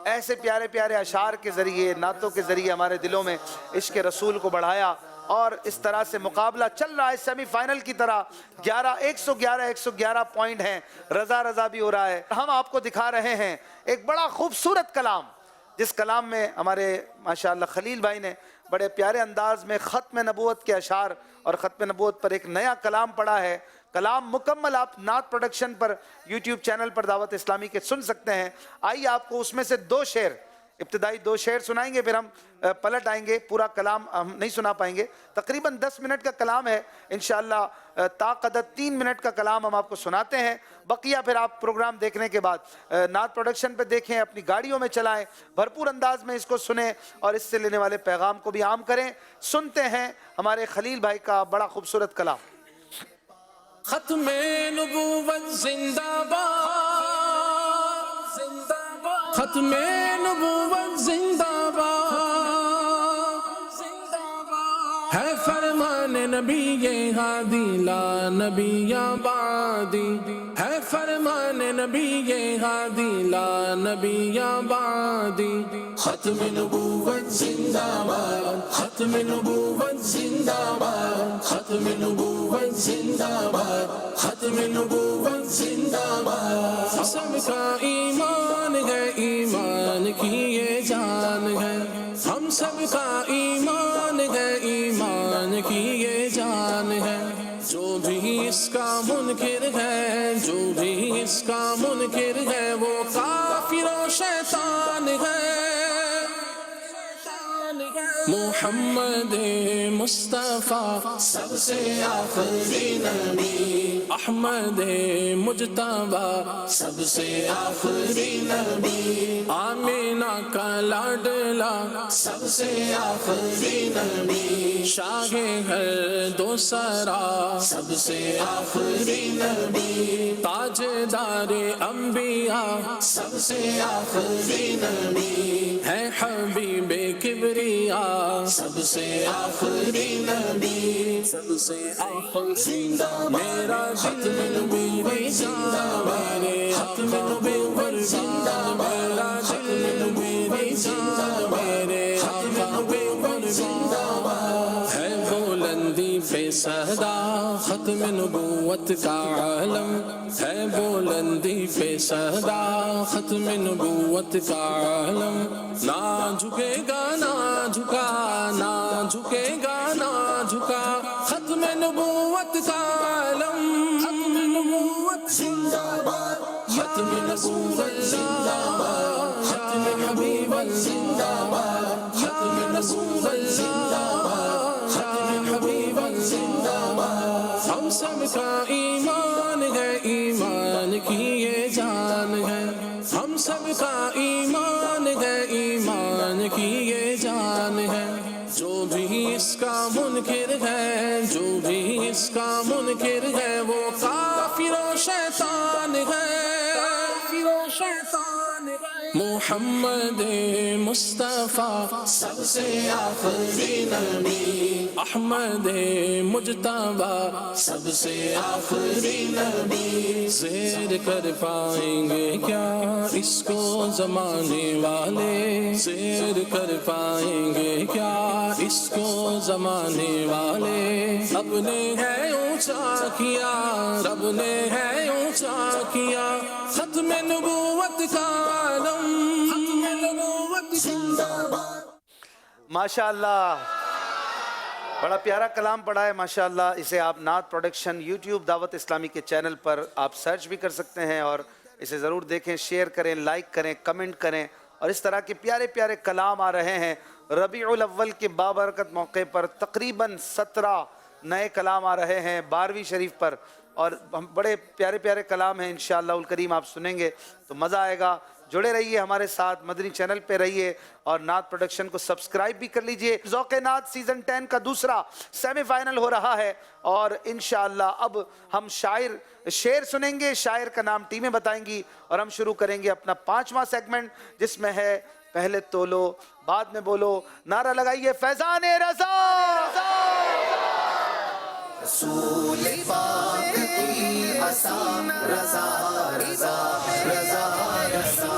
ایسے پیارے پیارے اشعار کے ذریعے، نعتوں کے ذریعے ہمارے دلوں میں عشق رسول کو بڑھایا، اور اس طرح سے مقابلہ چل رہا ہے سیمی فائنل کی طرح. 111 پوائنٹ ہیں، رضا بھی ہو رہا ہے. ہم آپ کو دکھا رہے ہیں ایک بڑا خوبصورت کلام، جس کلام میں ہمارے ماشاءاللہ خلیل بھائی نے بڑے پیارے انداز میں ختم نبوت کے اشعار اور ختم نبوت پر ایک نیا کلام پڑھا ہے. کلام مکمل آپ نعت پروڈکشن پر یوٹیوب چینل پر دعوت اسلامی کے سن سکتے ہیں. آئیے آپ کو اس میں سے 2 شعر، ابتدائی 2 شعر سنائیں گے، پھر ہم پلٹ آئیں گے. پورا کلام ہم نہیں سنا پائیں گے، تقریباً 10 منٹ کا کلام ہے. انشاءاللہ تا قدر 3 منٹ کا کلام ہم آپ کو سناتے ہیں. بقیہ پھر آپ پروگرام دیکھنے کے بعد نعت پروڈکشن پہ دیکھیں، اپنی گاڑیوں میں چلائیں، بھرپور انداز میں اس کو سنیں اور اس سے لینے والے پیغام کو بھی عام کریں. سنتے ہیں ہمارے خلیل بھائی کا بڑا خوبصورت کلام. ختم نبوت زندہ باد، ختم نبوت زندہ باد، ہے فرمان نبی ہادی لا نبی آبادی، ہے فرمان نبی ہادی لا نبی آبادی. ختم نبوت زندہ باد، ختم نبوت زندہ باد، ختم نبوت زندہ باد، ختم نبوت زندہ باد. سب کا ایمان ہے، ایمان کی یہ جان ہے، ہم سب کا ایمان ہے، ایمان کی یہ جان ہے. جو بھی اس کا منکر ہے، جو بھی اس کا منکر ہے، وہ کافر و شیطان ہے. محمد مصطفیٰ سب سے آخری نبی، احمد مجتبیٰ سب سے آخری نبی، آمینہ کا لاڈلا سب سے آخری نبی، شاہ ہر دو سرا سب سے آخری نبی، تاجدار انبیاء سب سے آخری نبی، ہے حبیب کبریا سب سے آخری نبی، سب سے آخری نبی. میرا ختم نبوت زندہ باد، ختم نبوت زندہ باد، میرا ختم نبوت زندہ باد، ختم نبوت زندہ باد. ہے بلندی پہ صدا ختم نبوت کا عالم، ہے بلندی پہ صدا ختم نبوت کا عالم. نہ جھکے گا، نہ جھکا، نہ جھکے گا، نہ جھکا، ختم نبوت کا عالم. ختم نبوت زندہ باد، ختم نبوت زندہ باد، ختم حبیب زندہ باد، ختم نبوت زندہ باد، ختم حبیب زندہ باد. ہم سب کا ایمان ہے، ایمان کی یہ جان ہے، ہم سب کا ایمان ہے، ایمان کی یہ جان ہے. جو بھی اس کا منکر ہے، جو بھی اس کا منکر ہے، وہ کافر و شیطان ہے، کافر و شیطان ہے. محمد مصطفیٰ سب سے آخری نبی، احمد مجتبیٰ سب سے آخری نبی. زیر کر پائیں گے کیا اس کو زمانے والے، زیر کر پائیں گے کیا اس کو زمانے والے. رب نے ہے اونچا کیا، رب نے ہے اونچا کیا، ختم نبوت کا عالم، ختم نبوت زندہ باد. ماشاءاللہ بڑا پیارا کلام پڑھا ہے ماشاءاللہ. اسے آپ نعت پروڈکشن یوٹیوب دعوت اسلامی کے چینل پر آپ سرچ بھی کر سکتے ہیں، اور اسے ضرور دیکھیں، شیئر کریں، لائک کریں، کمنٹ کریں. اور اس طرح کے پیارے پیارے کلام آ رہے ہیں. ربیع الاول کے بابرکت موقع پر تقریباً 17 نئے کلام آ رہے ہیں 12ویں شریف پر، اور بڑے پیارے پیارے کلام ہیں. انشاءاللہ الکریم آپ سنیں گے تو مزہ آئے گا. جڑے رہیے ہمارے ساتھ، مدنی چینل پہ رہیے، اور نعت پروڈکشن کو سبسکرائب بھی کر لیجئے. ذوق نعت سیزن 10 کا دوسرا سیمی فائنل ہو رہا ہے، اور انشاءاللہ اب ہم شعر سنیں گے. شاعر کا نام ٹیمیں بتائیں گی، اور ہم شروع کریں گے اپنا 5واں سیگمنٹ، جس میں ہے پہلے تولو بعد میں بولو. نعرہ لگائیے فیضان رضا. رسول پاک کی عصا، رضا رضا رضا رضا.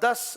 10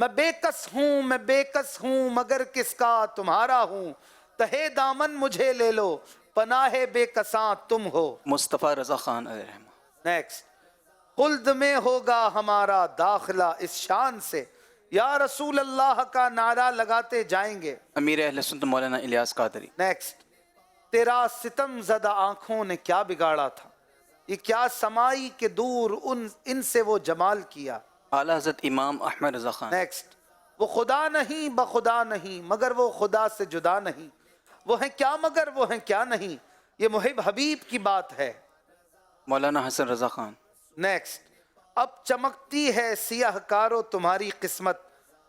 میں بے کس ہوں مگر کس کا تمہارا ہوں، تہے دامن مجھے لے لو پناہ بے کساں تم ہو۔ مصطفیٰ رضا خان علیہ الرحمہ۔ نیکسٹ، خلد میں ہوگا ہمارا داخلہ اس شان سے، یا رسول اللہ کا نعرہ لگاتے جائیں گے۔ امیر اہل سنت مولانا الیاس قادری۔ نیکسٹ، تیرا ستم زدہ آنکھوں نے کیا بگاڑا تھا، یہ کیا سمائی کے دور ان سے وہ جمال کیا۔ اعلیٰ حضرت امام احمد رضا خان۔ نیکسٹ، وہ خدا نہیں بخدا نہیں مگر وہ خدا سے جدا نہیں، وہ ہیں کیا مگر وہ ہیں کیا نہیں، یہ محب حبیب کی بات ہے۔ مولانا حسن رضا خان۔ نیکسٹ، اب چمکتی ہے سیاہ کارو تمہاری قسمت،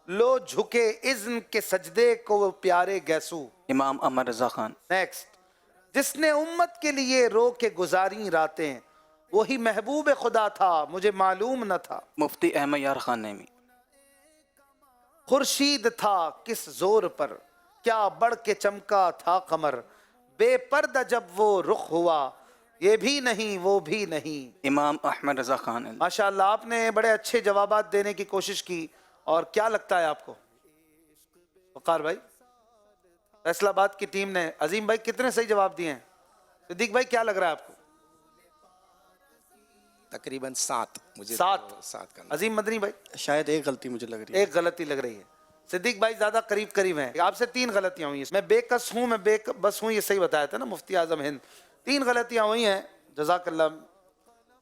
لو جھکے اذن کے سجدے کو وہ پیارے گیسو۔ امام احمد رضا خان۔ نیکسٹ، جس نے امت کے لیے رو کے گزاری راتیں، وہی محبوب خدا تھا مجھے معلوم نہ تھا۔ مفتی احمد یار خان نیمی۔ خورشید تھا کس زور پر کیا بڑھ کے چمکا تھا قمر، بے پردہ جب وہ رخ ہوا یہ بھی نہیں وہ بھی نہیں۔ امام احمد رضا خان۔ ماشاءاللہ آپ نے بڑے اچھے جوابات دینے کی کوشش کی، اور کیا لگتا ہے آپ کو وقار بھائی؟ فیصل آباد کی ٹیم نے، عظیم بھائی کتنے صحیح جواب دیے ہیں؟ صدیق بھائی کیا لگ رہا ہے آپ کو؟ تقریباً 7 مجھے 7 کرنا۔ عظیم مدنی بھائی؟ شاید ایک غلطی مجھے لگ رہی ہے۔ ایک غلطی لگ رہی ہے۔ صدیق بھائی زیادہ قریب ہیں، آپ سے 3 غلطیاں ہوئی ہیں۔ میں بے کس ہوں میں بے بس ہوں، یہ صحیح بتایا تھا نا مفتی اعظم ہند۔ 3 غلطیاں ہوئی ہیں، جزاک اللہ۔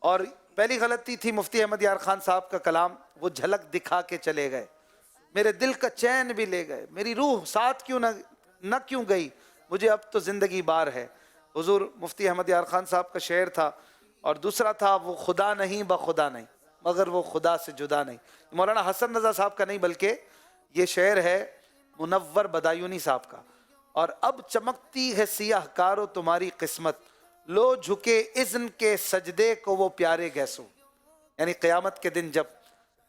اور پہلی غلطی تھی مفتی احمد یار خان صاحب کا کلام، وہ جھلک دکھا کے چلے گئے، میرے دل کا چین بھی لے گئے، میری روح ساتھ کیوں نہ کیوں گئی، مجھے اب تو زندگی بار ہے۔ حضور مفتی احمد یار خان صاحب کا شعر تھا۔ اور دوسرا تھا وہ خدا نہیں بخدا نہیں مگر وہ خدا سے جدا نہیں، مولانا حسن رضا صاحب کا نہیں بلکہ یہ شعر ہے منور بدایونی صاحب کا۔ اور اب چمکتی ہے سیاہ کارو تمہاری قسمت، لو جھکے اذن کے سجدے کو وہ پیارے گیسو، یعنی قیامت کے دن جب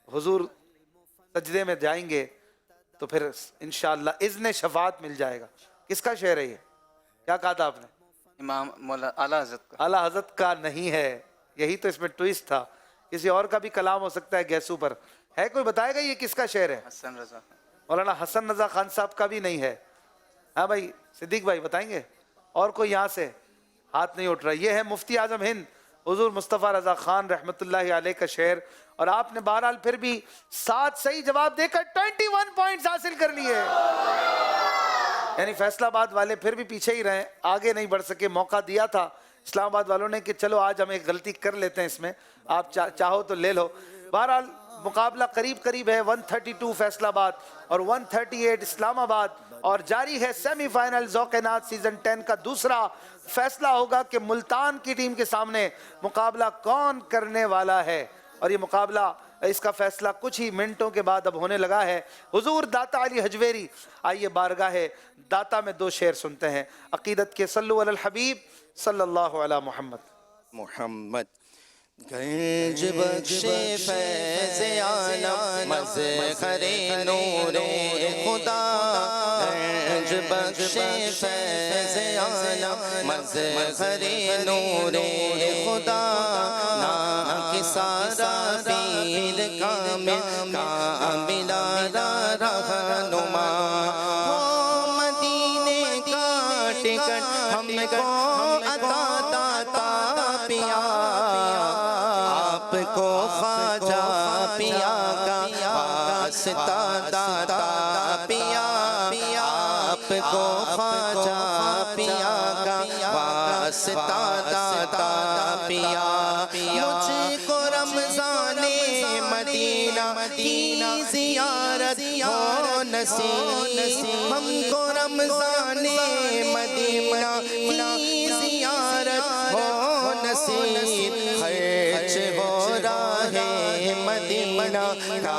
حضور سجدے میں جائیں گے تو پھر انشاءاللہ اذن شفاعت مل جائے گا۔ کس کا شعر ہے یہ؟ کیا کہا تھا آپ نے؟ امام مولانا اعلیٰ حضرت کا۔ اعلیٰ حضرت کا نہیں ہے، یہی تو اس میں ٹویسٹ تھا، کسی اور کا بھی کلام ہو سکتا ہے گیسو پر ہے۔ کوئی بتائے گا یہ کس کا شعر ہے؟ حسن رضا خان۔ مولانا حسن رضا خان صاحب کا بھی نہیں ہے۔ ہاں بھائی صدیق بھائی بتائیں گے؟ اور کوئی یہاں سے ہاتھ نہیں اٹھ رہا؟ یہ ہے مفتی اعظم ہند حضور مصطفیٰ رضا خان رحمۃ اللہ علیہ کا شعر۔ اور آپ نے بہرحال پھر بھی 7 صحیح جواب دے کر 21 پوائنٹس حاصل کر لیے، یعنی فیصل آباد والے پھر بھی پیچھے ہی رہے، آگے نہیں بڑھ سکے۔ موقع دیا تھا اسلام آباد والوں نے کہ چلو آج ہم ایک غلطی کر لیتے ہیں، اس میں آپ چاہو تو لے لو۔ بہرحال مقابلہ قریب ہے، 132 فیصل آباد اور 138 اسلام آباد، اور جاری ہے سیمی فائنل ذوق نات سیزن 10 کا دوسرا۔ فیصلہ ہوگا کہ ملتان کی ٹیم کے سامنے مقابلہ کون کرنے والا ہے، اور یہ مقابلہ اس کا فیصلہ کچھ ہی منٹوں کے بعد اب ہونے لگا ہے۔ حضور داتا علی حجویری، آئیے بارگاہ داتا میں 2 شعر سنتے ہیں عقیدت کے۔ صلو علی الحبیب صلی اللہ علی محمد۔ گنج بخش فیض عالم مظہر نور خدا، گنج بخش فیض عالم مظہر نور خدا، نا سارا پیر کامل رہنما، ہو مدینے کا ٹکٹ ہم کو عطا داتا پیا، آپ کو خواجہ پیا کا واسطہ داتا پیا، آپ کو خواجہ پیا کا واسطہ داتا پیا، مجھ کو رمضان مدینہ کی زیارت ہو نصیب، ہم کو رمضان مدینہ کی زیارت ہو نصیب، خرچ ہو راہ مدینہ کا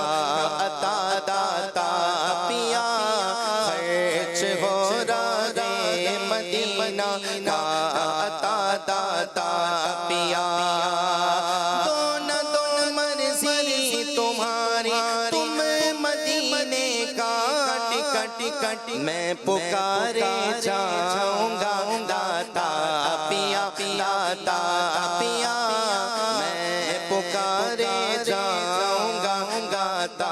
عطا داتا پیا، خرچ ہو راہ مدینہ کا عطا داتا پیا، دو مرضی تمہاری تم مدینے کا ٹکٹ میں پکارے جاؤں گا داتا پیا، داتا پیا میں پکارے جاؤں گا داتا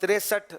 63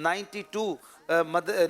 92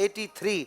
83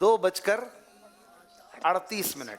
2:38।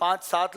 5-7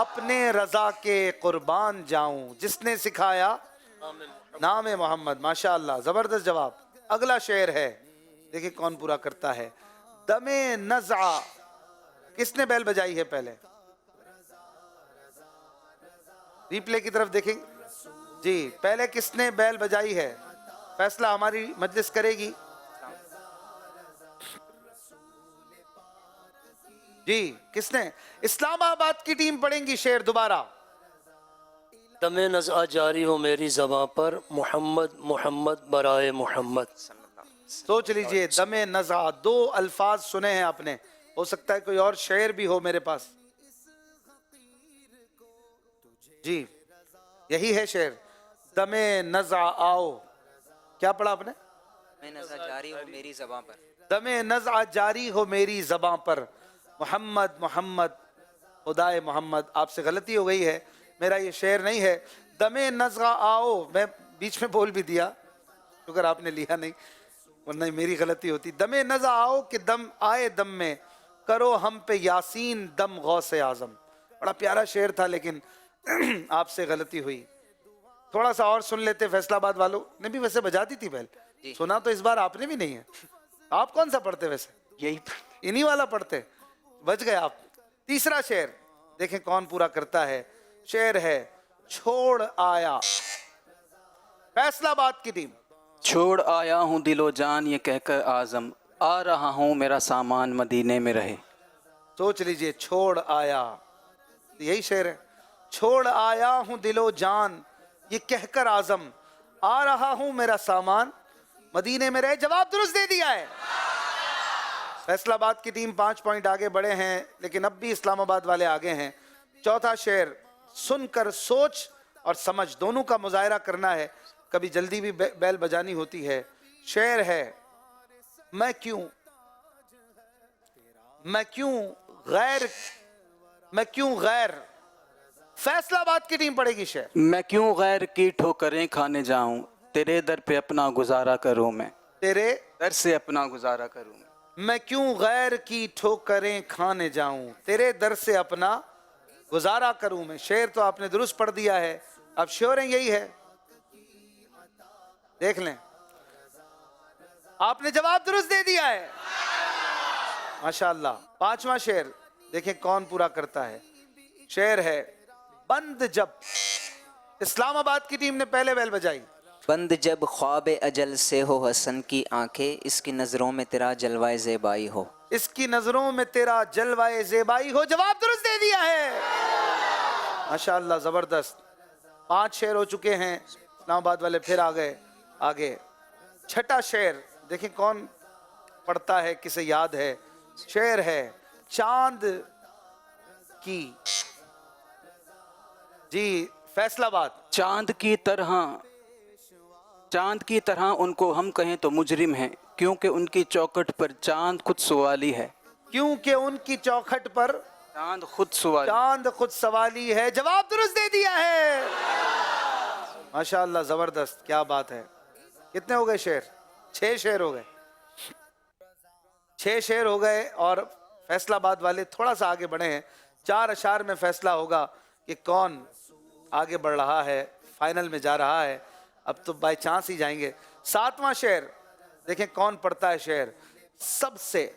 اپنے رضا کے قربان جاؤں. جس نے سکھایا نام محمد. ماشاء اللہ زبردست جواب. اگلا شعر ہے دیکھیں کون پورا کرتا ہے. دم نزع کس نے بیل بجائی ہے پہلے؟ ریپلے کی طرف دیکھیں جی. پہلے کس نے بیل بجائی ہے؟ فیصلہ ہماری مجلس کرے گی. جی کس نے؟ اسلام آباد کی ٹیم پڑھیں گی شعر دوبارہ. دم نزع جاری ہو میری زباں پر، محمد محمد برائے محمد. سوچ لیجئے دم نزع دو الفاظ سنے ہیں آپ نے. ہو سکتا ہے کوئی اور شعر بھی ہو میرے پاس. جی یہی ہے شعر. دم نزع آؤ. کیا پڑھا آپ نے؟ میں نزع جاری ہو میری زباں پر. دم نزع جاری ہو میری زباں پر، محمد محمد خدائے محمد. آپ سے غلطی ہو گئی ہے، میرا یہ شعر نہیں ہے. دم نزع آؤ میں بیچ میں بول بھی دیا، شکر آپ نے لیا نہیں ورنہ میری غلطی ہوتی. دم نزع آؤ کہ دم آئے دم میں، کرو ہم پہ یاسین دم غوث اعظم. بڑا پیارا شعر تھا لیکن آپ سے غلطی ہوئی. تھوڑا سا اور سن لیتے. فیصلہ آباد والوں نے بھی ویسے بجا دی تھی بیل. سنا تو اس بار آپ نے بھی نہیں ہے. آپ کون سا پڑھتے ویسے؟ یہی انہی والا پڑھتے. بچ گئے آپ. تیسرا شعر دیکھیں کون پورا کرتا ہے. شعر ہے چھوڑ آیا. فیصلہ آباد کی ٹیم. چھوڑ آیا ہوں دل و جان یہ کہہ کر آزم، آ رہا ہوں میرا سامان مدینے میں رہے. سوچ لیجئے چھوڑ آیا یہی شعر ہے. چھوڑ آیا ہوں دل و جان یہ کہہ کر آزم، آ رہا ہوں میرا سامان مدینے میں رہے. جواب درست دے دیا ہے. فیصلہ آباد کی ٹیم 5 پوائنٹ آگے بڑھے ہیں لیکن اب بھی اسلام آباد والے آگے ہیں. چوتھا شعر سن کر سوچ اور سمجھ دونوں کا مظاہرہ کرنا ہے. کبھی جلدی بھی بیل بجانی ہوتی ہے. شعر ہے میں کیوں غیر. فیصلہ آباد کی ٹیم پڑھے گی شعر. میں کیوں غیر کی ٹھوکریں کھانے جاؤں، تیرے در پہ اپنا گزارا کروں میں. تیرے در سے اپنا گزارا کروں میں. میں کیوں غیر کی ٹھوکریں کھانے جاؤں، تیرے در سے اپنا گزارا کروں میں. شعر تو آپ نے درست پڑھ دیا ہے. اب شعر یہی ہے. دیکھ لیں آپ نے جواب درست دے دیا ہے. ماشاءاللہ. 5واں شعر دیکھیں کون پورا کرتا ہے. شعر ہے بند جب. اسلام آباد کی ٹیم نے پہلے بیل بجائی. بند جب خواب اجل سے ہو حسن کی آنکھیں، اس کی نظروں میں تیرا جلوہ زیبائی ہو. اس کی نظروں میں تیرا جلوہ زیبائی ہو. جواب درست دے دیا ہے. ماشاءاللہ زبردست. 5 شعر ہو چکے ہیں. اسلام آباد والے پھر آ گئے آگے. چھٹا شعر دیکھیں کون پڑھتا ہے، کسے یاد ہے. شعر ہے چاند کی. جی فیصلہ آباد. چاند کی طرح ان کو ہم کہیں تو مجرم ہیں، کیونکہ ان کی چوکھٹ پر چاند خود سوالی ہے. کیونکہ ان کی چوکھٹ پر چاند خود سوالی ہے. جواب درست دے دیا ہے. ماشاءاللہ زبردست. کیا بات ہے. کتنے ہو گئے شعر؟ 6 شعر ہو گئے. 6 شعر ہو گئے اور فیصلہ آباد والے تھوڑا سا آگے بڑھے ہیں. 4 اشعار میں فیصلہ ہوگا کہ کون آگے بڑھ رہا ہے، فائنل میں جا رہا ہے. اب تو بائی چانس ہی جائیں گے. 7واں شعر دیکھیں کون پڑھتا ہے. شعر سب سے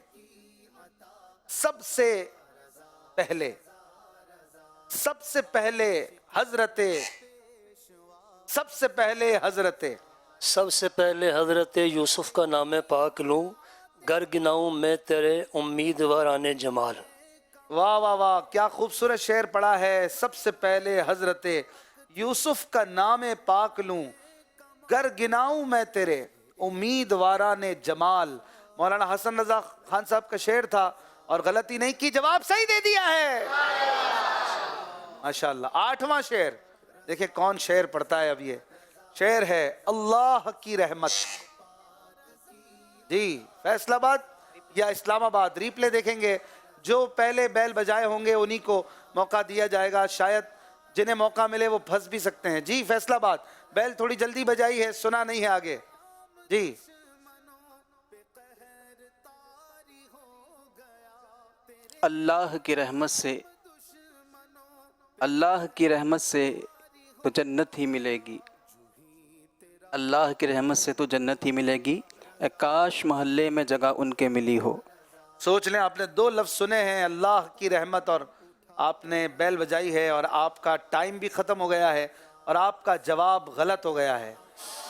پہلے حضرت یوسف کا نام پاک لوں، گر گناؤں میں تیرے امیدواران جمال. واہ واہ واہ کیا خوبصورت شعر پڑھا ہے. سب سے پہلے حضرت یوسف کا نام پاک لوں، گر گناؤں میں تیرے امیدواران جمال. مولانا حسن رضا خان صاحب کا شعر تھا اور غلطی نہیں کی. جواب صحیح دے دیا ہے. ماشاءاللہ. 8واں شعر دیکھیں کون شعر پڑھتا ہے. اب یہ شعر ہے اللہ کی رحمت. جی فیصلہ آباد یا اسلام آباد. ریپلے دیکھیں گے. جو پہلے بیل بجائے ہوں گے انہی کو موقع دیا جائے گا. شاید جنہیں موقع ملے وہ پھنس بھی سکتے ہیں. جی فیصلہ آباد بیل تھوڑی جلدی بجائی ہے، سنا نہیں ہے آگے. جی اللہ کی رحمت سے اللہ کی رحمت سے تو جنت ہی ملے گی، اللہ کی رحمت سے تو جنت ہی ملے گی، اے کاش محلے میں جگہ ان کے ملی ہو۔ سوچ لیں، آپ نے دو لفظ سنے ہیں، اللہ کی رحمت، اور آپ نے بیل بجائی ہے اور آپ کا ٹائم بھی ختم ہو گیا ہے اور آپ کا جواب غلط ہو گیا ہے۔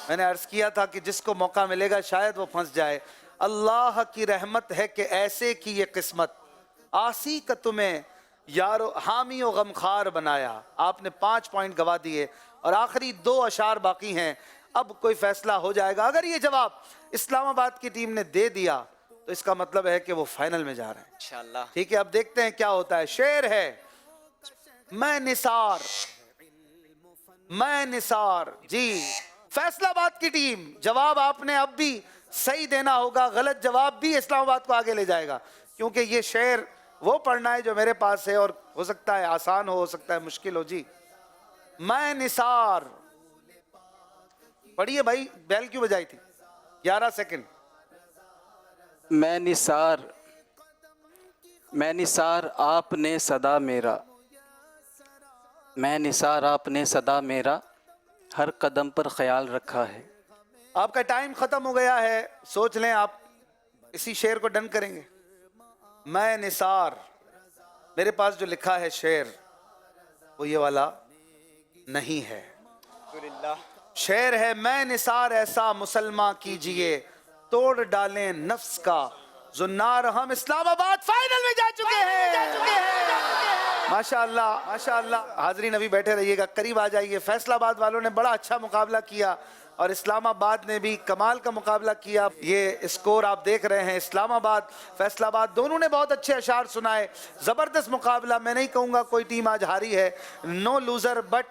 میں نے عرض کیا تھا کہ جس کو موقع ملے گا شاید وہ پھنس جائے۔ اللہ کی رحمت ہے کہ ایسے کی یہ قسمت، آسی کا تمہیں یارو حامی و غمخوار بنایا۔ آپ نے 5 پوائنٹ گوا دیے اور آخری 2 اشعار باقی ہیں، اب کوئی فیصلہ ہو جائے گا۔ اگر یہ جواب اسلام آباد کی ٹیم نے دے دیا تو اس کا مطلب ہے کہ وہ فائنل میں جا رہے ہیں انشاءاللہ۔ ٹھیک ہے، اب دیکھتے ہیں کیا ہوتا ہے۔ شعر ہے میں نثار، میں نثار۔ جی فیصلہ آباد کی ٹیم، جواب آپ نے اب بھی صحیح دینا ہوگا، غلط جواب بھی اسلام آباد کو آگے لے جائے گا، کیونکہ یہ شعر وہ پڑھنا ہے جو میرے پاس ہے، اور ہو سکتا ہے آسان ہو سکتا ہے مشکل ہو۔ جی میں نثار، پڑھیے بھائی، بیل کیوں بجائی تھی؟ 11 سیکنڈ۔ میں نثار، میں نثار آپ نے صدا میرا، میں نثار آپ نے صدا میرا، ہر قدم پر خیال رکھا ہے۔ آپ کا ٹائم ختم ہو گیا ہے، سوچ لیں آپ اسی شعر کو ڈن کریں گے۔ میں نثار، میرے پاس جو لکھا ہے شعر وہ یہ والا نہیں ہے۔ شعر ہے میں نثار ایسا مسلمان کیجئے، توڑ ڈالیں نفس کا زنار، ہم اسلام آباد فائنل میں جا چکے ہیں۔ ماشاءاللہ ماشاءاللہ۔ حاضرین ابھی بیٹھے رہیے گا، قریب آ جائیے۔ فیصل آباد والوں نے بڑا اچھا مقابلہ کیا اور اسلام آباد نے بھی کمال کا مقابلہ کیا۔ یہ اسکور آپ دیکھ رہے ہیں، اسلام آباد فیصل آباد دونوں نے بہت اچھے اشعار سنائے، زبردست مقابلہ۔ میں نہیں کہوں گا کوئی ٹیم آج ہاری ہے، no loser but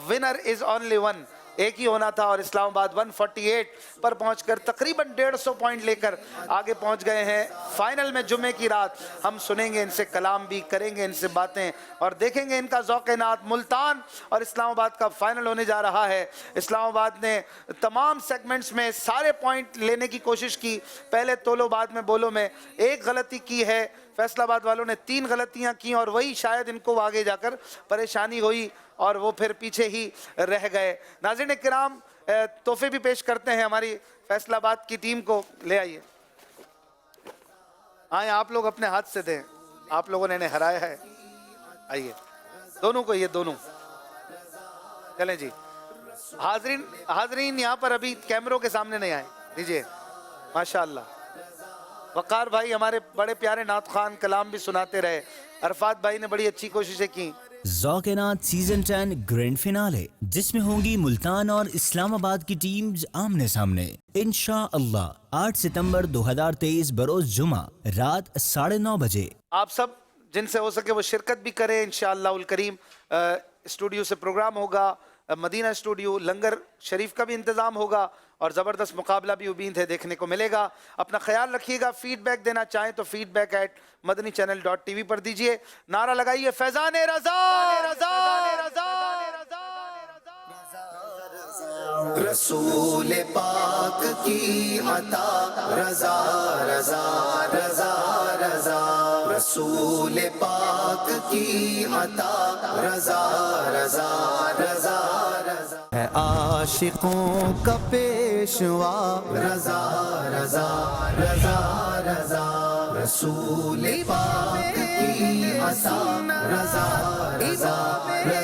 winner is only one, ایک ہی ہونا تھا، اور اسلام آباد 148 پر پہنچ کر تقریباً 150 پوائنٹ لے کر آگے پہنچ گئے ہیں۔ فائنل میں جمعے کی رات ہم سنیں گے ان سے کلام بھی، کریں گے ان سے باتیں اور دیکھیں گے ان کا ذوق نعت۔ ملتان اور اسلام آباد کا فائنل ہونے جا رہا ہے۔ اسلام آباد نے تمام سیگمنٹس میں سارے پوائنٹ لینے کی کوشش کی، پہلے تولو بعد میں بولو میں ایک غلطی کی ہے۔ فیصل آباد والوں نے 3 غلطیاں کی اور وہی شاید ان کو آگے جا کر پریشانی ہوئی اور وہ پھر پیچھے ہی رہ گئے۔ ناظرین کرام، تحفے بھی پیش کرتے ہیں ہماری فیصل آباد کی ٹیم کو، لے آئیے۔ آئیں آپ لوگ اپنے ہاتھ سے دیں، آپ لوگوں نے انہیں ہرایا ہے۔ آئیے دونوں کو، یہ دونوں چلیں جی۔ حاضرین یہاں پر ابھی کیمروں کے سامنے نہیں آئے، دیجئے۔ ماشاءاللہ، وقار بھائی ہمارے بڑے پیارے نعت خان کلام بھی سناتے رہے، عرفات بھائی نے بڑی اچھی کوششیں کی۔ ذوق نعت سیزن 10 گرینڈ فینالے، جس میں ہوں گی ملتان اور اسلام آباد کی ٹیمز آمنے سامنے انشاءاللہ 8 ستمبر 2023 بروز جمعہ رات 9:30 بجے۔ آپ سب جن سے ہو سکے وہ شرکت بھی کریں انشاءاللہ الکریم۔ اسٹوڈیو سے پروگرام ہوگا، مدینہ اسٹوڈیو، لنگر شریف کا بھی انتظام ہوگا اور زبردست مقابلہ بھی امید ہے دیکھنے کو ملے گا۔ اپنا خیال رکھیے گا، فیڈ بیک دینا چاہیں تو فیڈ بیک @madanichannel.tv پر دیجئے۔ نعرہ لگائیے فیضان رضا، رسول پاک کی عطا رضا رضا رضا رضا، رسول پاک کی عطا رضا رضا رضا رضا، ہے عاشقوں کا پیشوا رضا رضا رضا رضا، رسول پاک کی عطا رضا رضا رضا۔